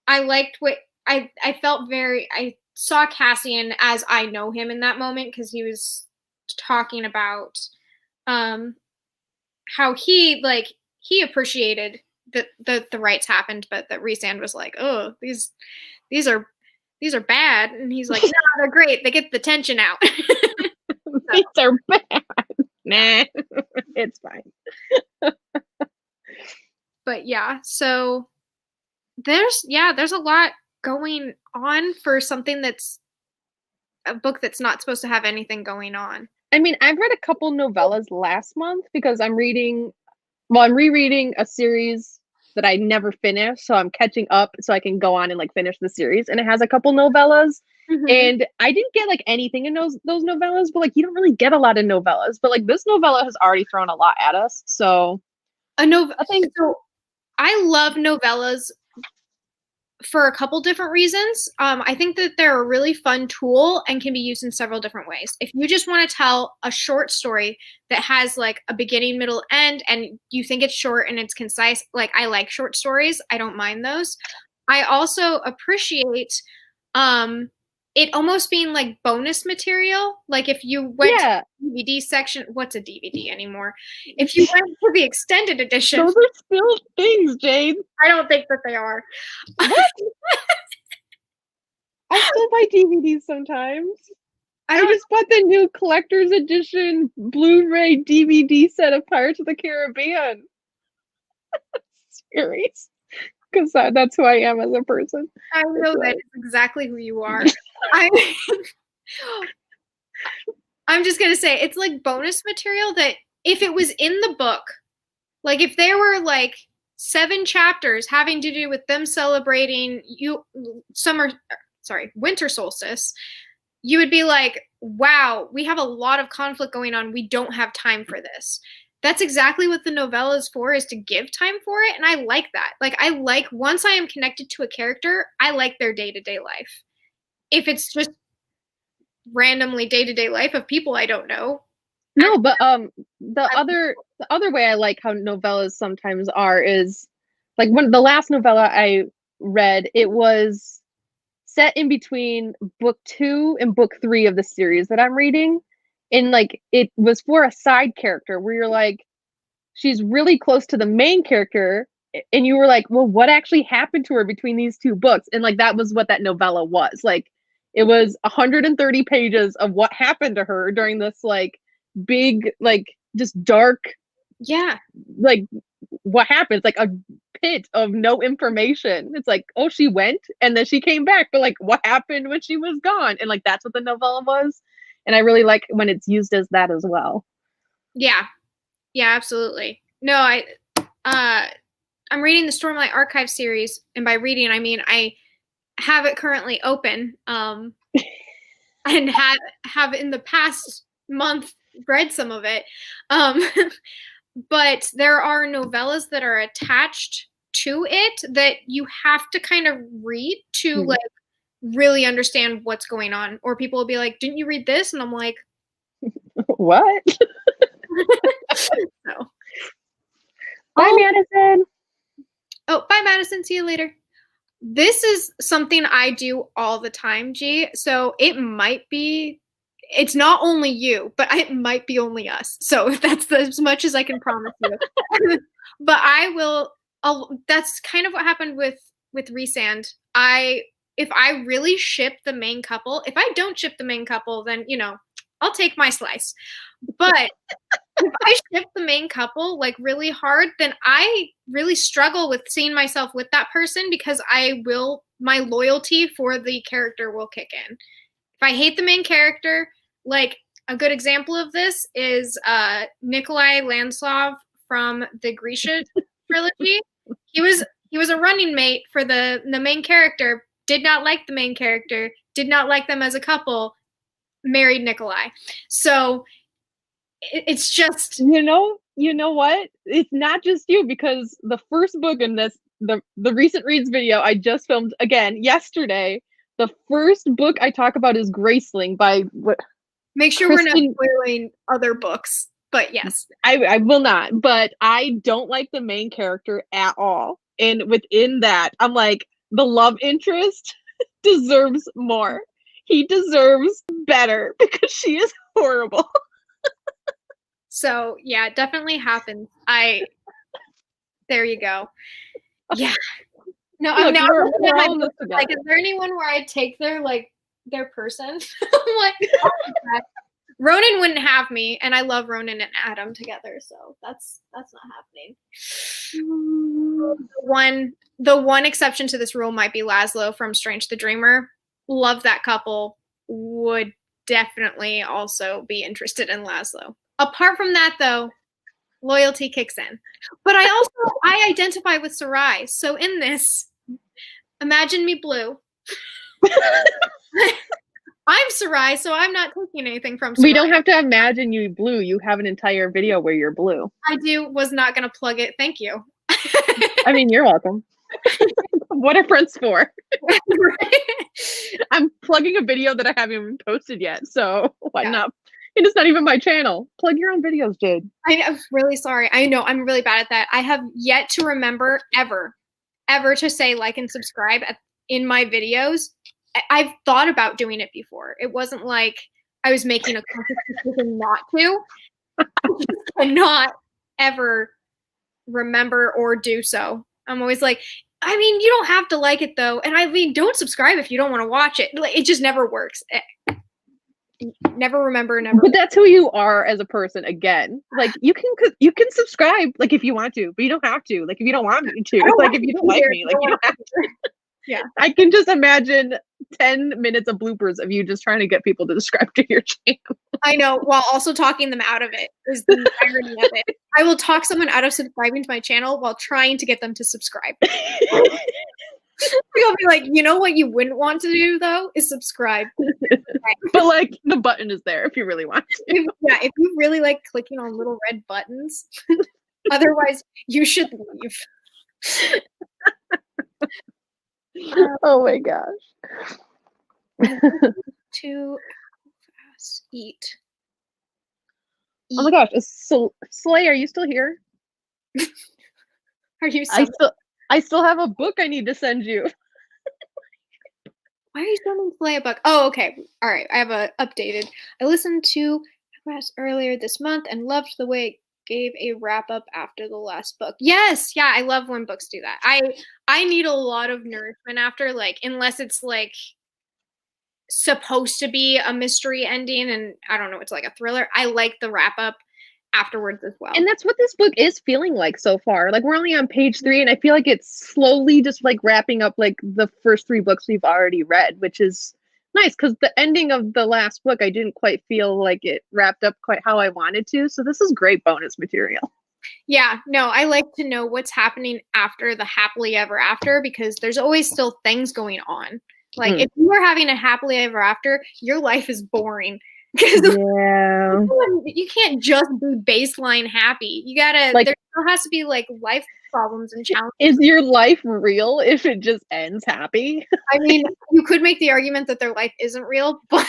I liked what I felt very. I saw Cassian as I know him in that moment because he was talking about how he appreciated that the rights happened, but that Rhysand was like, oh, these are bad, and he's like, no, they're great. They get the tension out. These are bad. Nah, it's fine. But yeah, so there's a lot going on for something that's a book that's not supposed to have anything going on. I mean, I've read a couple novellas last month because I'm rereading a series that I never finished, so I'm catching up so I can go on and like finish the series, and it has a couple novellas. And I didn't get like anything in those novellas, but like you don't really get a lot of novellas. But like this novella has already thrown a lot at us. So so I love novellas for a couple different reasons. I think that they're a really fun tool and can be used in several different ways. If you just want to tell a short story that has like a beginning, middle, end, and you think it's short and it's concise, like I like short stories. I don't mind those. I also appreciate it almost being like bonus material. Like if you went to the DVD section, what's a DVD anymore? If you went to the extended edition. Those are still things, Jade. I don't think that they are. What? I still buy DVDs sometimes. I just bought the new collector's edition Blu-ray DVD set of Pirates of the Caribbean. Serious. Because that's who I am as a person. I know that is exactly who you are. I'm just going to say, it's like bonus material that if it was in the book, like if there were like 7 chapters having to do with them celebrating winter solstice, you would be like, wow, we have a lot of conflict going on. We don't have time for this. That's exactly what the novella is for, is to give time for it. And I like that. Like, once I am connected to a character, I like their day-to-day life. If it's just randomly day-to-day life of people I don't know. No, but the other way I like how novellas sometimes are is like when the last novella I read, it was set in between book 2 and book 3 of the series that I'm reading. And like it was for a side character where you're like, she's really close to the main character, and you were like, well, what actually happened to her between these 2 books? And like that was what that novella was. Like it was 130 pages of what happened to her during this like big, like just dark, like what happened? It's like a pit of no information. It's like, oh, she went and then she came back, but like what happened when she was gone? And like that's what the novella was. And I really like when it's used as that as well. Yeah, absolutely. No, I'm reading the Stormlight Archive series, and by reading I mean I have it currently open, and have in the past month read some of it. But there are novellas that are attached to it that you have to kind of read to like really understand what's going on. Or people will be like, didn't you read this? And I'm like, what? No. Bye, Madison. Oh, bye, Madison. See you later. this is something I do all the time, G. So it's not only you, but it might be only us. So that's as much as I can promise you. But that's kind of what happened with Resand. If I really ship the main couple, if I don't ship the main couple, then I'll take my slice. But if I ship the main couple like really hard, then I really struggle with seeing myself with that person because my loyalty for the character will kick in. If I hate the main character, like a good example of this is Nikolai Landslov from the Grisha trilogy. He was a running mate for the main character, did not like the main character, did not like them as a couple, married Nikolai. So it's just you know what, it's not just you, because the first book in this, the recent reads video I just filmed again yesterday, the first book I talk about is Graceling by make sure we're not spoiling other books, but yes, I will not, but I don't like the main character at all, and within that I'm like, the love interest deserves more, he deserves better because she is horrible. So yeah, it definitely happens. There you go. Yeah. No, I'm now looking at my book, like, is there anyone where I take their person? I'm like, Ronan wouldn't have me, and I love Ronan and Adam together, so that's not happening. The one exception to this rule might be Laszlo from Strange the Dreamer. Love that couple. Would definitely also be interested in Laszlo. Apart from that, though, loyalty kicks in. But I identify with Sarai. So in this, imagine me blue. I'm Sarai, so I'm not taking anything from Sarai. We don't have to imagine you blue. You have an entire video where you're blue. I was not going to plug it. Thank you. I mean, you're welcome. What are friends for? I'm plugging a video that I haven't even posted yet, so why not? And it's not even my channel. Plug your own videos, Jade. I'm really sorry. I know I'm really bad at that. I have yet to remember ever to say like and subscribe in my videos. I've thought about doing it before. It wasn't like I was making a conscious decision not to. I just cannot ever remember or do so. I'm always like, I mean, you don't have to like it though. And I mean, don't subscribe if you don't want to watch it. Like, it just never works. Never remember. But that's who you are as a person. Again, like you can subscribe like if you want to, but you don't have to. Like if you don't want me to, like if you don't like me, like you don't have to. Yeah, I can just imagine 10 minutes of bloopers of you just trying to get people to subscribe to your channel. I know, while also talking them out of it is the irony of it. I will talk someone out of subscribing to my channel while trying to get them to subscribe. You'll be like, you know what you wouldn't want to do though is subscribe. But like the button is there if you really want to. If you really like clicking on little red buttons. Otherwise, you should leave. Oh my gosh. To eat. Oh my gosh. Slay, are you still here? Are you I still have a book I need to send you. Why are you sending Slay a book? Oh, okay. All right. I have a updated. I listened to earlier this month and loved the way it gave a wrap up after the last book. Yes, yeah, I love when books do that. I need a lot of nourishment after, like, unless it's like supposed to be a mystery ending and I don't know, it's like a thriller. I like the wrap up afterwards as well. And that's what this book is feeling like so far. Like we're only on page 3 and I feel like it's slowly just like wrapping up like the first 3 books we've already read, which is nice because the ending of the last book I didn't quite feel like it wrapped up quite how I wanted to. So this is great bonus material. Yeah, no, I like to know what's happening after the happily ever after because there's always still things going on. Like if you are having a happily ever after, your life is boring. Yeah. You can't just be baseline happy. You gotta, like, there still has to be like life problems and challenges. Is your life real if it just ends happy? I mean, you could make the argument that their life isn't real, but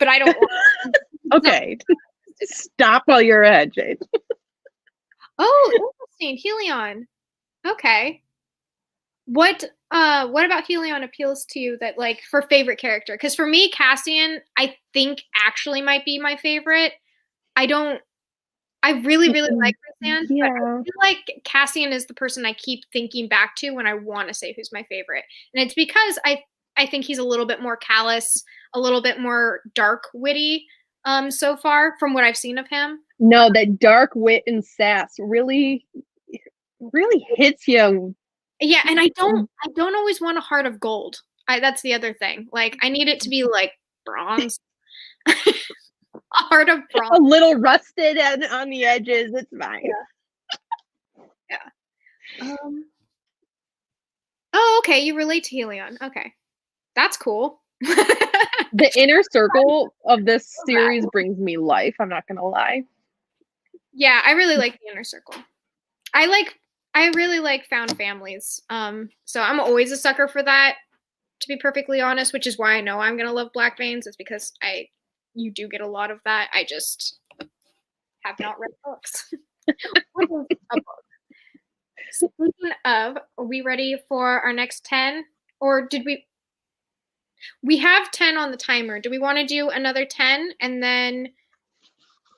I don't want to. Okay. Stop while you're ahead, Jade. Oh, interesting. Helion. Okay. What about Helion appeals to you that like for favorite character? Because for me, Cassian, I think actually might be my favorite. I don't I really, really like Rysand, but I Yeah. feel like Cassian is the person I keep thinking back to when I want to say who's my favorite. And it's because I think he's a little bit more callous, a little bit more dark witty so far from what I've seen of him. No, that dark wit and sass really hits you. Yeah, and I don't always want a heart of gold. That's the other thing. Like I need it to be like bronze. A heart of bronze. A little rusted on the edges. It's fine. Yeah. Oh, okay. You relate to Helion. Okay. That's cool. The inner circle of this series brings me life. I'm not gonna lie. Yeah, I really like the inner circle. I really like found families. So I'm always a sucker for that, to be perfectly honest, which is why I know I'm gonna love Black Veins. It's because you do get a lot of that. I just have not read books. What is a book? Speaking of, are we ready for our next 10? Or did we have 10 on the timer. Do we want to do another 10 and then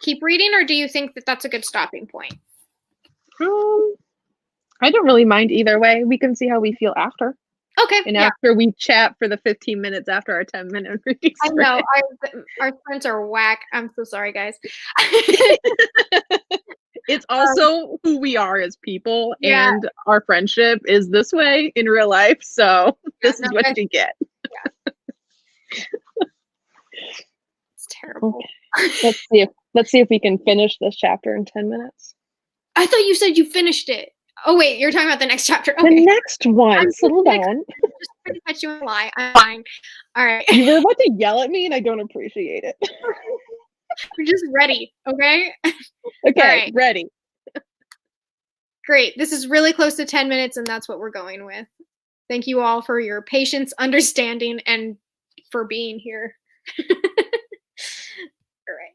keep reading, or do you think that that's a good stopping point? I don't really mind either way. We can see how we feel after. Okay. And yeah. after we chat for the 15 minutes after our 10-minute reading. I know our sprints are whack. I'm so sorry, guys. It's also who we are as people, Yeah. and our friendship is this way in real life. So this is what guys, you get. it's terrible. Okay. Let's see if we can finish this chapter in 10 minutes. I thought you said you finished it. Oh wait, you're talking about the next chapter. Okay. The next one. I'm Slow down. Just trying to catch you in a lie. I'm fine. All right. You were about to yell at me, and I don't appreciate it. We're just ready, okay? Okay, right. ready. Great. This is really close to 10 minutes, and that's what we're going with. Thank you all for your patience, understanding, and for being here. All right.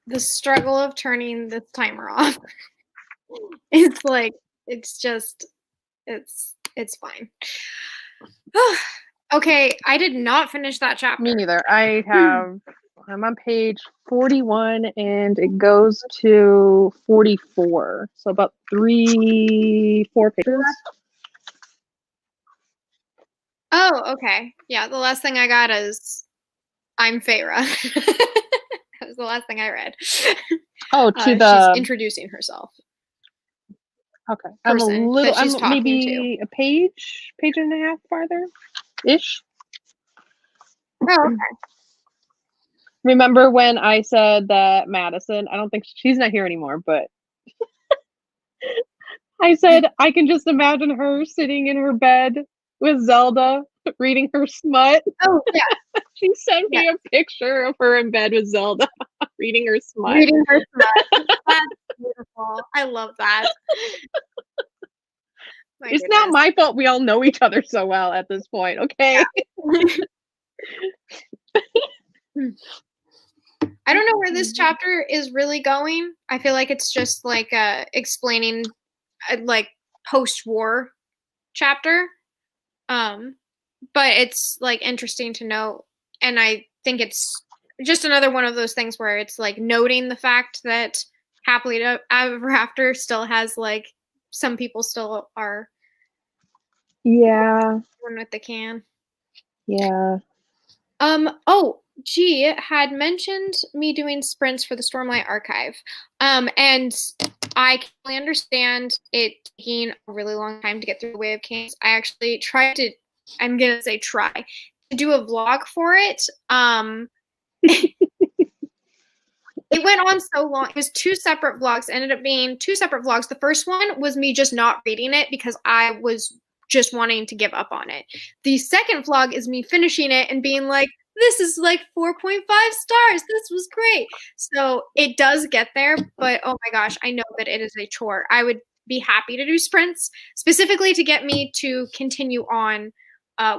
the struggle of turning this timer off. It's like, it's just, it's fine. Okay, I did not finish that chapter. Me neither. I'm on page 41 and it goes to 44. So about 4 pages. Oh, okay. Yeah, the last thing I got is I'm Feyre. That was the last thing I read. Oh, she's introducing herself. Okay. I'm maybe a page and a half farther ish. Oh, okay. Remember when I said that Madison, I don't think she's not here anymore, but I said I can just imagine her sitting in her bed with Zelda reading her smut. Oh, yeah. She sent me a picture of her in bed with Zelda reading her smut. Reading her smut. That's beautiful. I love that. It's not my fault we all know each other so well at this point, okay? Yeah. I don't know where this chapter is really going. I feel like it's just like explaining like post-war chapter. But it's like interesting to know, and I think it's just another one of those things where it's like noting the fact that Happily Ever After still has like some people still are doing what they can. Yeah. Oh, G had mentioned me doing sprints for the Stormlight Archive. And I can understand it taking a really long time to get through the Way of Kings. I actually tried to, I'm going to say try, to do a vlog for it. It went on so long. It was 2 separate vlogs. It ended up being 2 separate vlogs. The first one was me just not reading it because I was just wanting to give up on it. The second vlog is me finishing it and being like, this is like 4.5 stars. This was great. So it does get there, but oh my gosh, I know that it is a chore. I would be happy to do sprints specifically to get me to continue on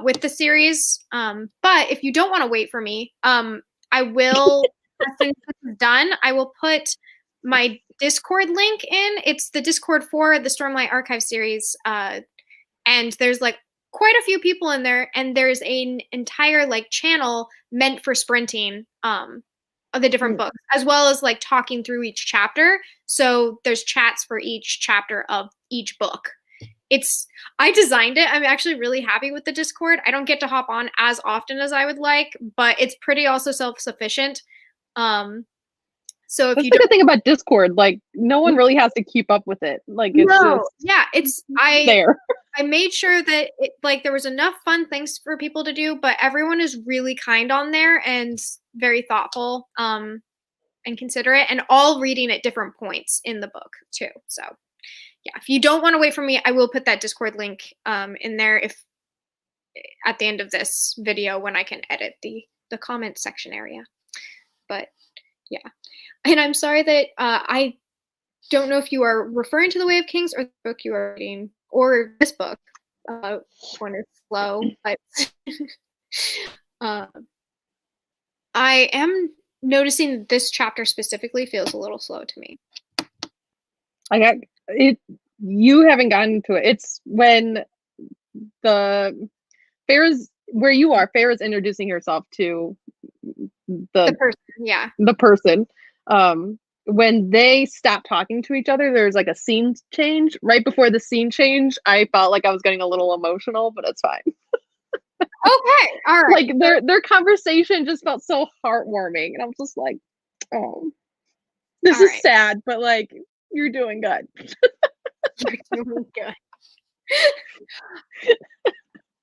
with the series. But if you don't want to wait for me, I will, as soon as this is done, I will put my Discord link in. It's the Discord for the Stormlight Archive series. And there's like quite a few people in there, and there's an entire like channel meant for sprinting of the different books, as well as like talking through each chapter. So there's chats for each chapter of each book. I designed it. I'm actually really happy with the Discord. I don't get to hop on as often as I would like, but it's pretty also self-sufficient. So if that's the good thing about Discord, like no one really has to keep up with it. Like it's I made sure that there was enough fun things for people to do, but everyone is really kind on there and very thoughtful and considerate, and all reading at different points in the book too. So yeah, if you don't want to wait for me, I will put that Discord link in there if at the end of this video when I can edit the comment section area. But yeah, and I'm sorry that I don't know if you are referring to The Way of Kings or the book you are reading, or this book, Corner Slow, but I am noticing this chapter specifically feels a little slow to me. I got it. You haven't gotten to it. It's when Feyre's where you are. Feyre's introducing herself to the person. Yeah, the person. When they stop talking to each other, there's like a scene change. Right before the scene change, I felt like I was getting a little emotional, but it's fine. Okay, all right. Like their conversation just felt so heartwarming, and I was just like, oh, this is sad, but like you're doing good. You're doing good.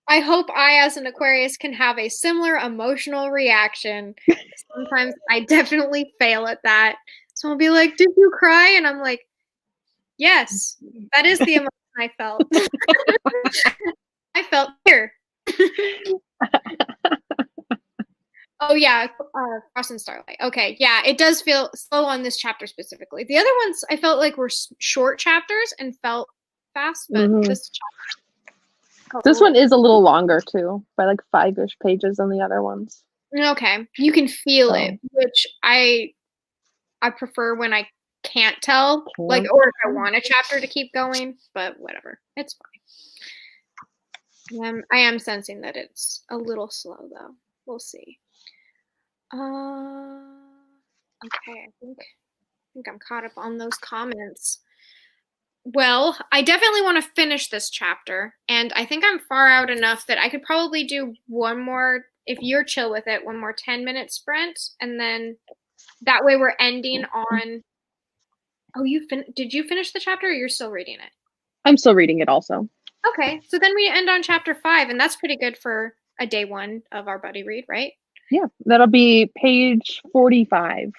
I hope I, as an Aquarius, can have a similar emotional reaction. Sometimes I definitely fail at that. Someone will be like, did you cry? And I'm like, yes, that is the emotion I felt. I felt here. Oh yeah, Frost and Starlight. Okay, yeah, it does feel slow on this chapter specifically. The other ones I felt like were short chapters and felt fast, but this one is a little longer too, by like 5-ish pages than the other ones. Okay, you can feel it, which I I prefer when I can't tell, like, Can't. or if I want a chapter to keep going, but whatever. It's fine. I am sensing that it's a little slow, though. We'll see. Okay, I think I'm caught up on those comments. Well, I definitely want to finish this chapter, and I think I'm far out enough that I could probably do one more, if you're chill with it, one more 10-minute sprint, and then that way we're ending on. Oh, did you finish the chapter, or you're still reading it? I'm still reading it also. Okay, so then we end on chapter 5, and that's pretty good for a day 1 of our buddy read, right? Yeah, that'll be page 45.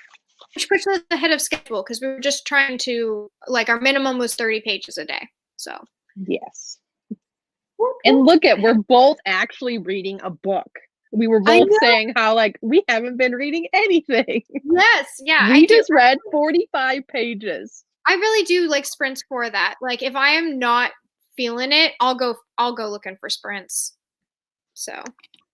Which puts us ahead of schedule because we were just trying to, like, our minimum was 30 pages a day. So yes. And look at, we're both actually reading a book. We were both saying how, like, we haven't been reading anything. Yes, yeah. We just read 45 pages. I really do like sprints for that. Like, if I am not feeling it, I'll go looking for sprints. So,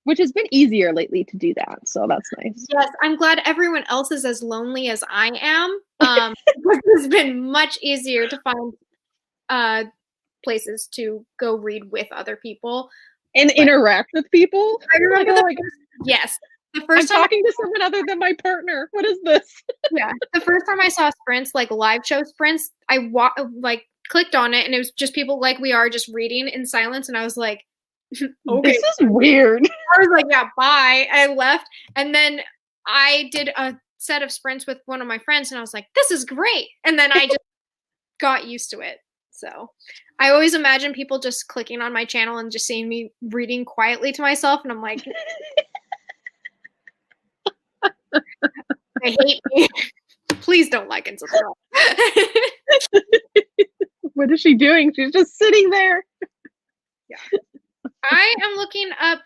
which has been easier lately to do that, so that's nice. Yes, I'm glad everyone else is as lonely as I am. It's been much easier to find places to go read with other people and interact with people. I remember yes. The first time I'm talking to someone other than my partner. What is this? Yeah, the first time I saw sprints, like live show sprints, I clicked on it, and it was just people like we are, just reading in silence, and I was like, okay, this is weird. I was like, yeah, bye. I left, and then I did a set of sprints with one of my friends, and I was like, this is great, and then I just got used to it. So I always imagine people just clicking on my channel and just seeing me reading quietly to myself, and I'm like, they hate me. Please don't like and subscribe. What is she doing? She's just sitting there. Yeah. I am looking up.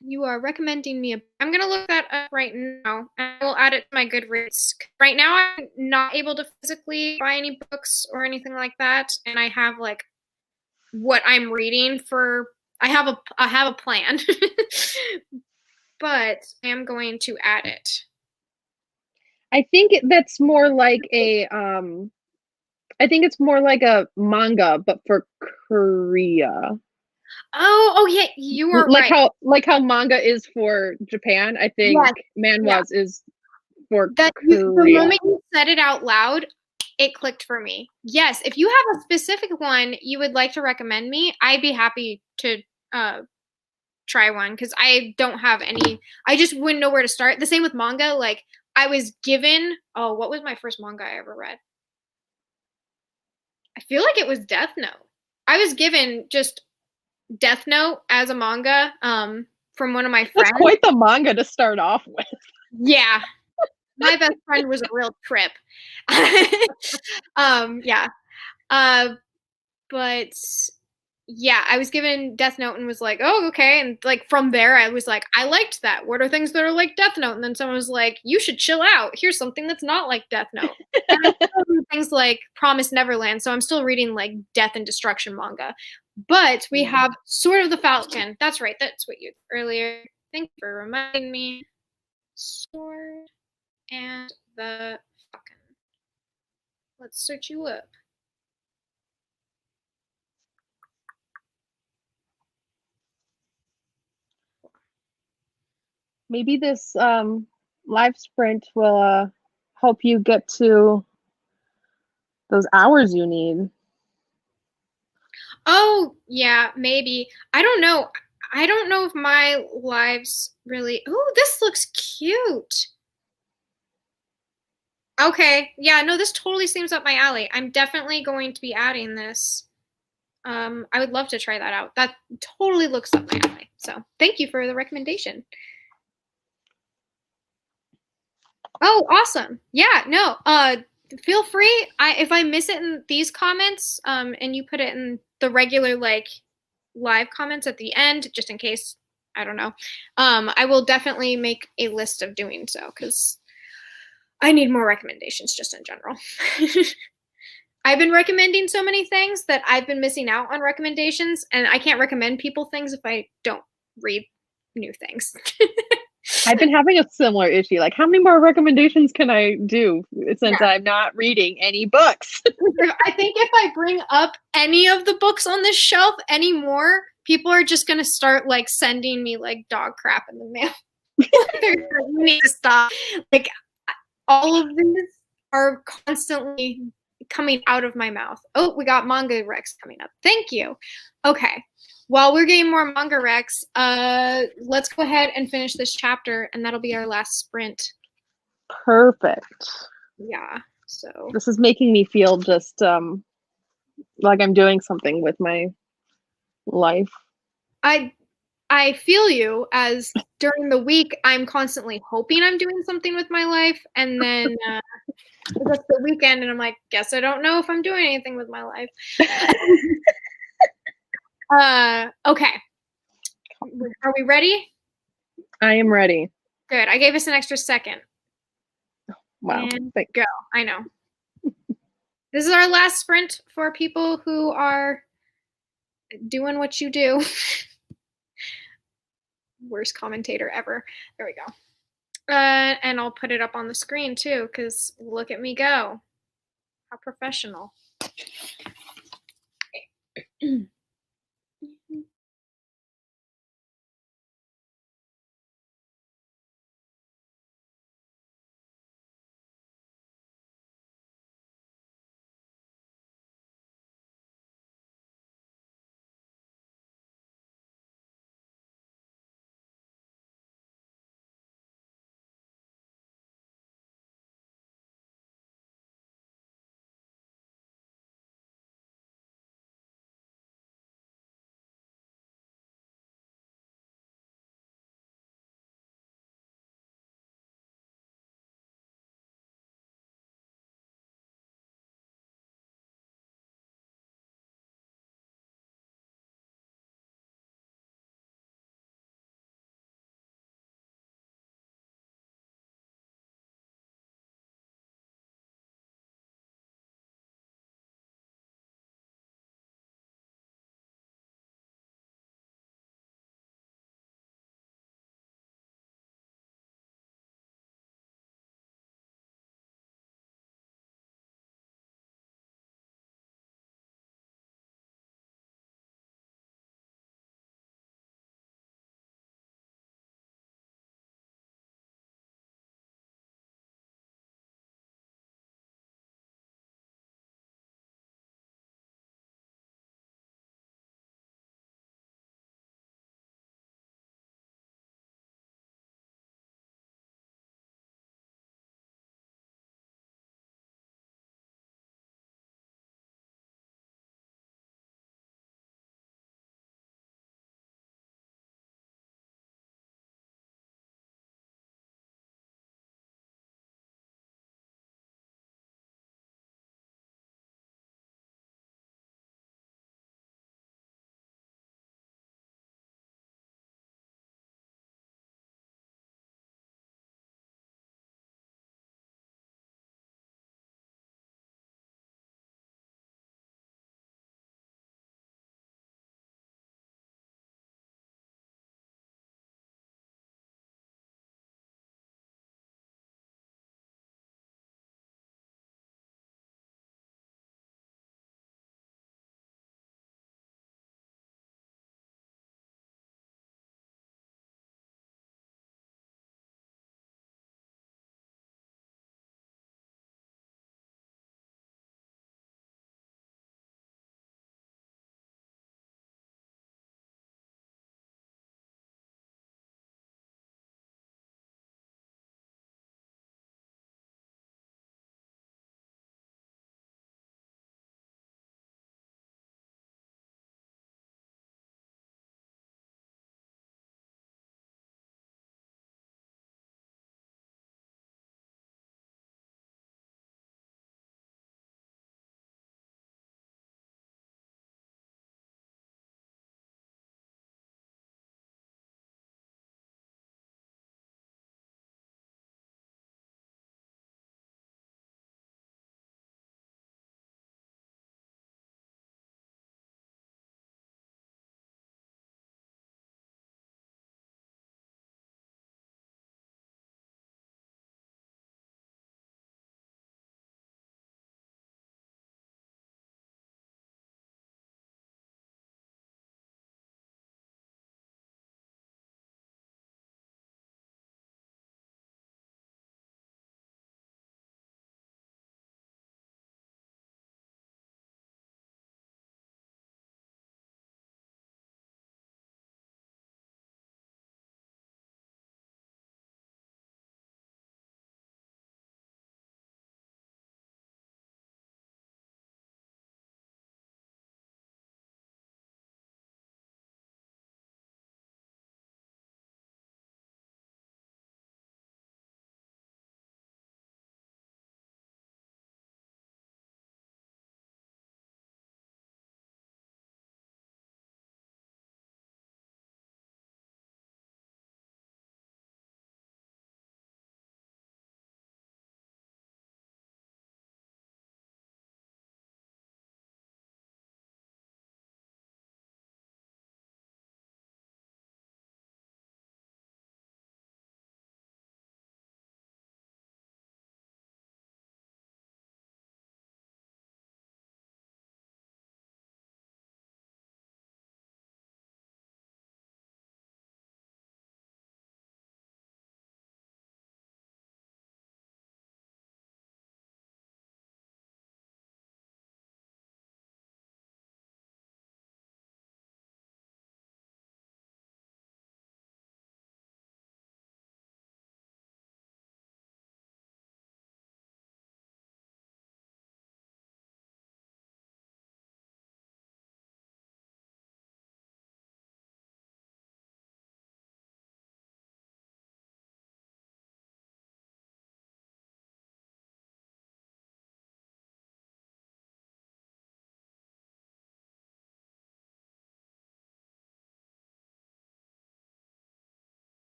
You are recommending me. I'm going to look that up right now. And I will add it to my Goodreads. Right now, I'm not able to physically buy any books or anything like that. And I have like what I'm reading for. I have a plan. But I am going to add it. I think that's more like a I think it's more like a manga, but for Korea. Oh yeah, you are like right. How manga is for Japan. I think manhwas is for Korea. The moment you said it out loud, it clicked for me. Yes, if you have a specific one you would like to recommend me, I'd be happy to try one because I don't have any. I just wouldn't know where to start. The same with manga. Like I was given. Oh, what was my first manga I ever read? I feel like it was Death Note. I was given just Death Note as a manga from one of my friends. That's quite the manga to start off with. Yeah. My best friend was a real trip. Yeah. But yeah, I was given Death Note and was like, oh, okay. And like from there, I was like, I liked that. What are things that are like Death Note? And then someone was like, you should chill out. Here's something that's not like Death Note. And I'm still reading things like Promised Neverland. So I'm still reading like Death and Destruction manga. But we have Sword of the Falcon. That's right. That's what you earlier. Thank you for reminding me. Sword and the Falcon. Let's search you up. Maybe this live sprint will help you get to those hours you need. Oh, yeah, maybe. I don't know. I don't know if my lives really. Oh, this looks cute. Okay. Yeah, no, this totally seems up my alley. I'm definitely going to be adding this. I would love to try that out. That totally looks up my alley. So thank you for the recommendation. Oh, awesome. Yeah, no. Feel free. If I miss it in these comments, and you put it in the regular like live comments at the end, just in case, I don't know. I will definitely make a list of doing so because I need more recommendations just in general. I've been recommending so many things that I've been missing out on recommendations, and I can't recommend people things if I don't read new things. I've been having a similar issue. Like, how many more recommendations can I do since Yeah. I'm not reading any books? I think if I bring up any of the books on this shelf anymore, people are just gonna start like sending me like dog crap in the mail. They're like, you need to stop. Like all of these are constantly coming out of my mouth. Oh, we got manga Rex coming up. Thank you. Okay. While we're getting more manga Rex, let's go ahead and finish this chapter, and that'll be our last sprint. Perfect. Yeah. So this is making me feel just like I'm doing something with my life. I feel you, as during the week I'm constantly hoping I'm doing something with my life, and then it's the weekend and I'm like, guess I don't know if I'm doing anything with my life. Okay. Are we ready? I am ready. Good. I gave us an extra second. Wow. And Thanks. go. I know. This is our last sprint for people who are doing what you do. Worst commentator ever. There we go. And I'll put it up on the screen too, because look at me go. How professional.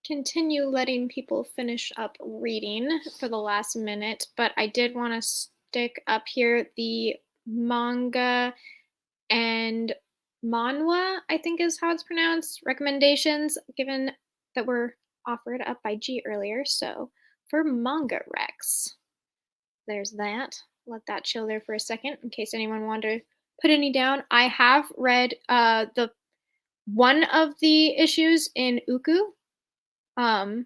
continue letting people finish up reading for the last minute, but I did want to stick up here the manga and manhwa, I think is how it's pronounced, recommendations, given that were offered up by G earlier. So for manga recs, there's that. Let that chill there for a second in case anyone wanted to put any down. I have read the one of the issues in Uku, and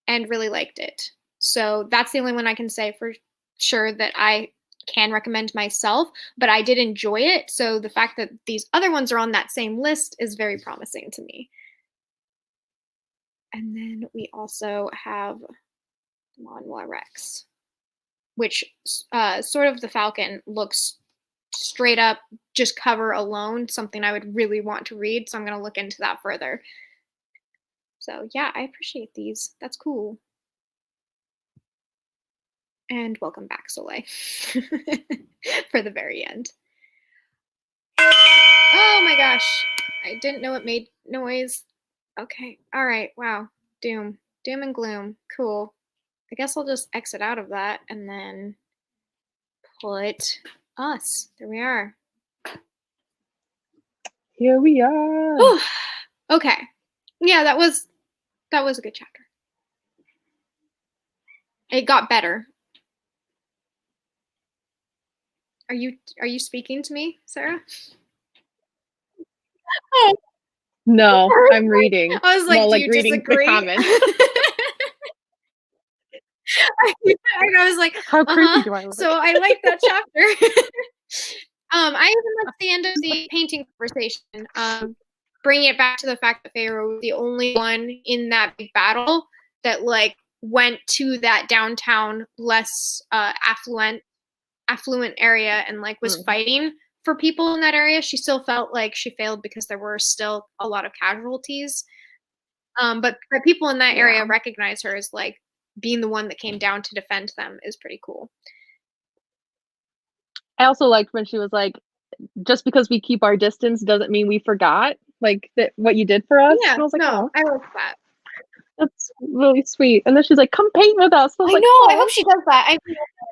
really liked it. So that's the only one I can say for sure that I can recommend myself, but I did enjoy it. So the fact that these other ones are on that same list is very promising to me. And then we also have Manhwa Rex, which Sword of the Falcon looks straight up just cover alone, something I would really want to read. So I'm going to look into that further. So yeah, I appreciate these. That's cool. And welcome back, Soleil, for the very end. Oh my gosh, I didn't know it made noise. Okay, all right, wow, doom and gloom, cool. I guess I'll just exit out of that and then put us. There we are. Here we are. Okay, yeah, that was a good chapter. It got better. Are you speaking to me, Sarah? No, I'm reading. I was like, well, do like you reading disagree? the comments. I was like, how creepy do I look? So I like that chapter. I even liked the end of the painting conversation. Bringing it back to the fact that Pharaoh was the only one in that big battle that like went to that downtown, less affluent area and like was fighting for people in that area. She still felt like she failed because there were still a lot of casualties. But people in that area recognize her as like being the one that came down to defend them is pretty cool. I also liked when she was like, just because we keep our distance doesn't mean we forgot like that what you did for us. Yeah, and I was like, no, I like that. That's really sweet. And then she's like, come paint with us. I know, I hope she does that.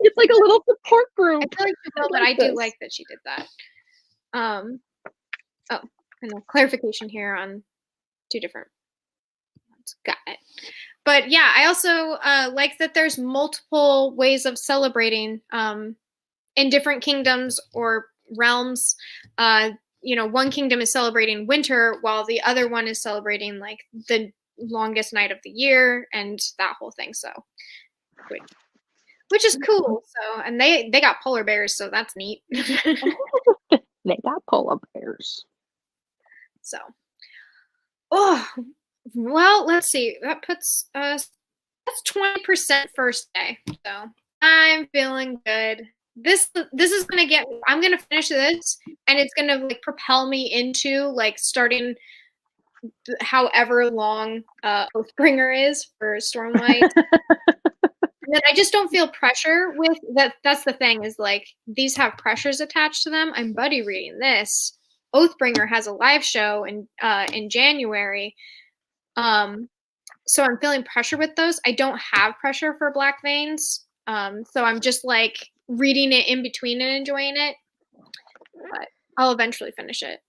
It's like a little support group. I feel like she will, but I do like that she did that. Oh, and a clarification here on 2 different ones. Got it. But yeah, I also like that there's multiple ways of celebrating in different kingdoms or realms. One kingdom is celebrating winter while the other one is celebrating like the longest night of the year and that whole thing. So, which is cool. So, and they got polar bears, so that's neat. They got polar bears. So, well, let's see. That puts us. That's 20% first day. So I'm feeling good. This is gonna get. I'm gonna finish this, and it's gonna like propel me into like starting however long Oathbringer is for Stormlight. And then I just don't feel pressure with that. That's the thing is like these have pressures attached to them. I'm buddy reading this. Oathbringer has a live show in January. So I'm feeling pressure with those. I don't have pressure for Black Veins. So I'm just like reading it in between and enjoying it. But I'll eventually finish it.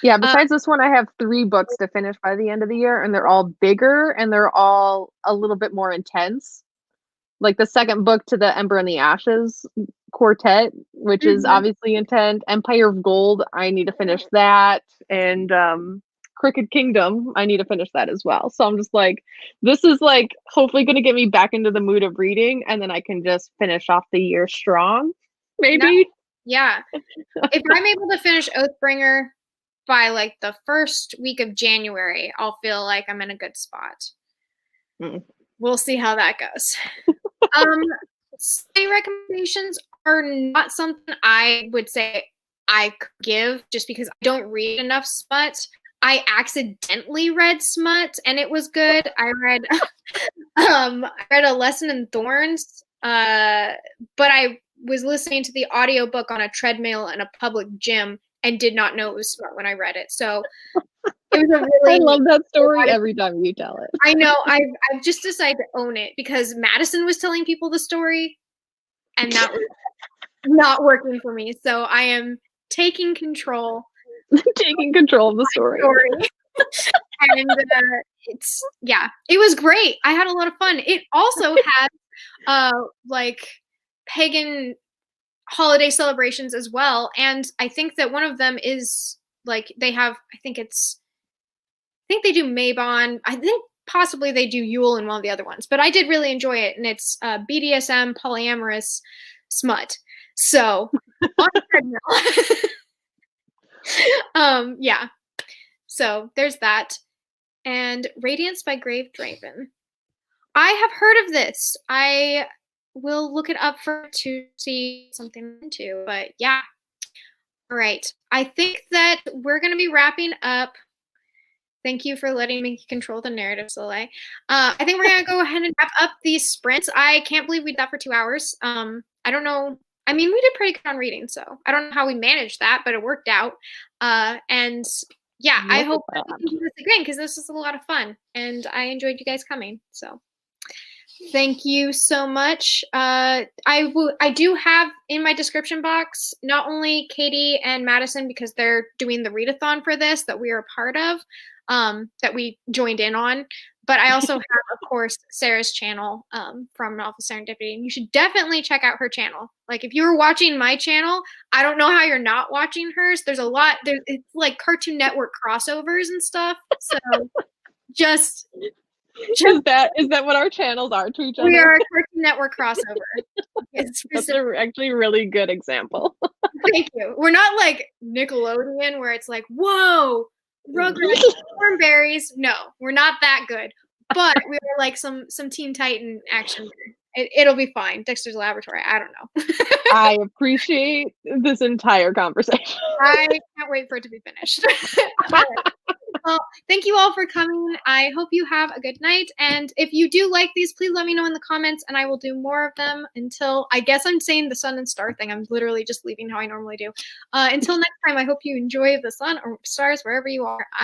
Yeah, besides this one, I have 3 books to finish by the end of the year, and they're all bigger and they're all a little bit more intense. Like the second book to the Ember and the Ashes quartet, which is obviously intense. Empire of Gold, I need to finish that. And Crooked Kingdom, I need to finish that as well. So I'm just like, this is like hopefully going to get me back into the mood of reading, and then I can just finish off the year strong, maybe. Yeah. If I'm able to finish Oathbringer by like the first week of January, I'll feel like I'm in a good spot. We'll see how that goes. Study recommendations are not something I would say I could give just because I don't read enough smut. I accidentally read smut and it was good. I read I read A Lesson in Thorns, but I was listening to the audiobook on a treadmill in a public gym and did not know it was smut when I read it. So It was a really I love that story every time you tell it. I know. I've just decided to own it because Madison was telling people the story, and that was not working for me. So I am taking control. Taking control of the story. And it was great. I had a lot of fun. It also had like pagan holiday celebrations as well, and I think that one of them is like they have. I think they do Mabon. I think possibly they do Yule in one of the other ones, but I did really enjoy it, and it's BDSM polyamorous smut. So on the treadmill. Yeah. So there's that. And Radiance by Grave Draven. I have heard of this. I will look it up to see something into, but yeah. All right. I think that we're going to be wrapping up. Thank you for letting me control the narrative, Soleil. I think we're going to go ahead and wrap up these sprints. I can't believe we did that for 2 hours. I don't know. I mean, we did pretty good on reading, so I don't know how we managed that, but it worked out. And yeah, I hope that we can do this again because this was a lot of fun, and I enjoyed you guys coming. So thank you so much. I do have in my description box not only Katie and Madison because they're doing the readathon for this that we are a part of, that we joined in on. But I also have, of course, Sarah's channel from Novel Sarah-ndipity. And you should definitely check out her channel. Like, if you were watching my channel, I don't know how you're not watching hers. There's a lot. It's like Cartoon Network crossovers and stuff. So just is that what our channels are to each other? We are a Cartoon Network crossover. That's actually a really good example. Thank you. We're not like Nickelodeon where it's like, whoa, Rugrats, Thornberries. No, we're not that good. But we are like some Teen Titan action. It'll be fine. Dexter's Laboratory. I don't know. I appreciate this entire conversation. I can't wait for it to be finished. Well, thank you all for coming. I hope you have a good night. And if you do like these, please let me know in the comments and I will do more of them until, I guess I'm saying the sun and star thing. I'm literally just leaving how I normally do. Until next time, I hope you enjoy the sun or stars wherever you are.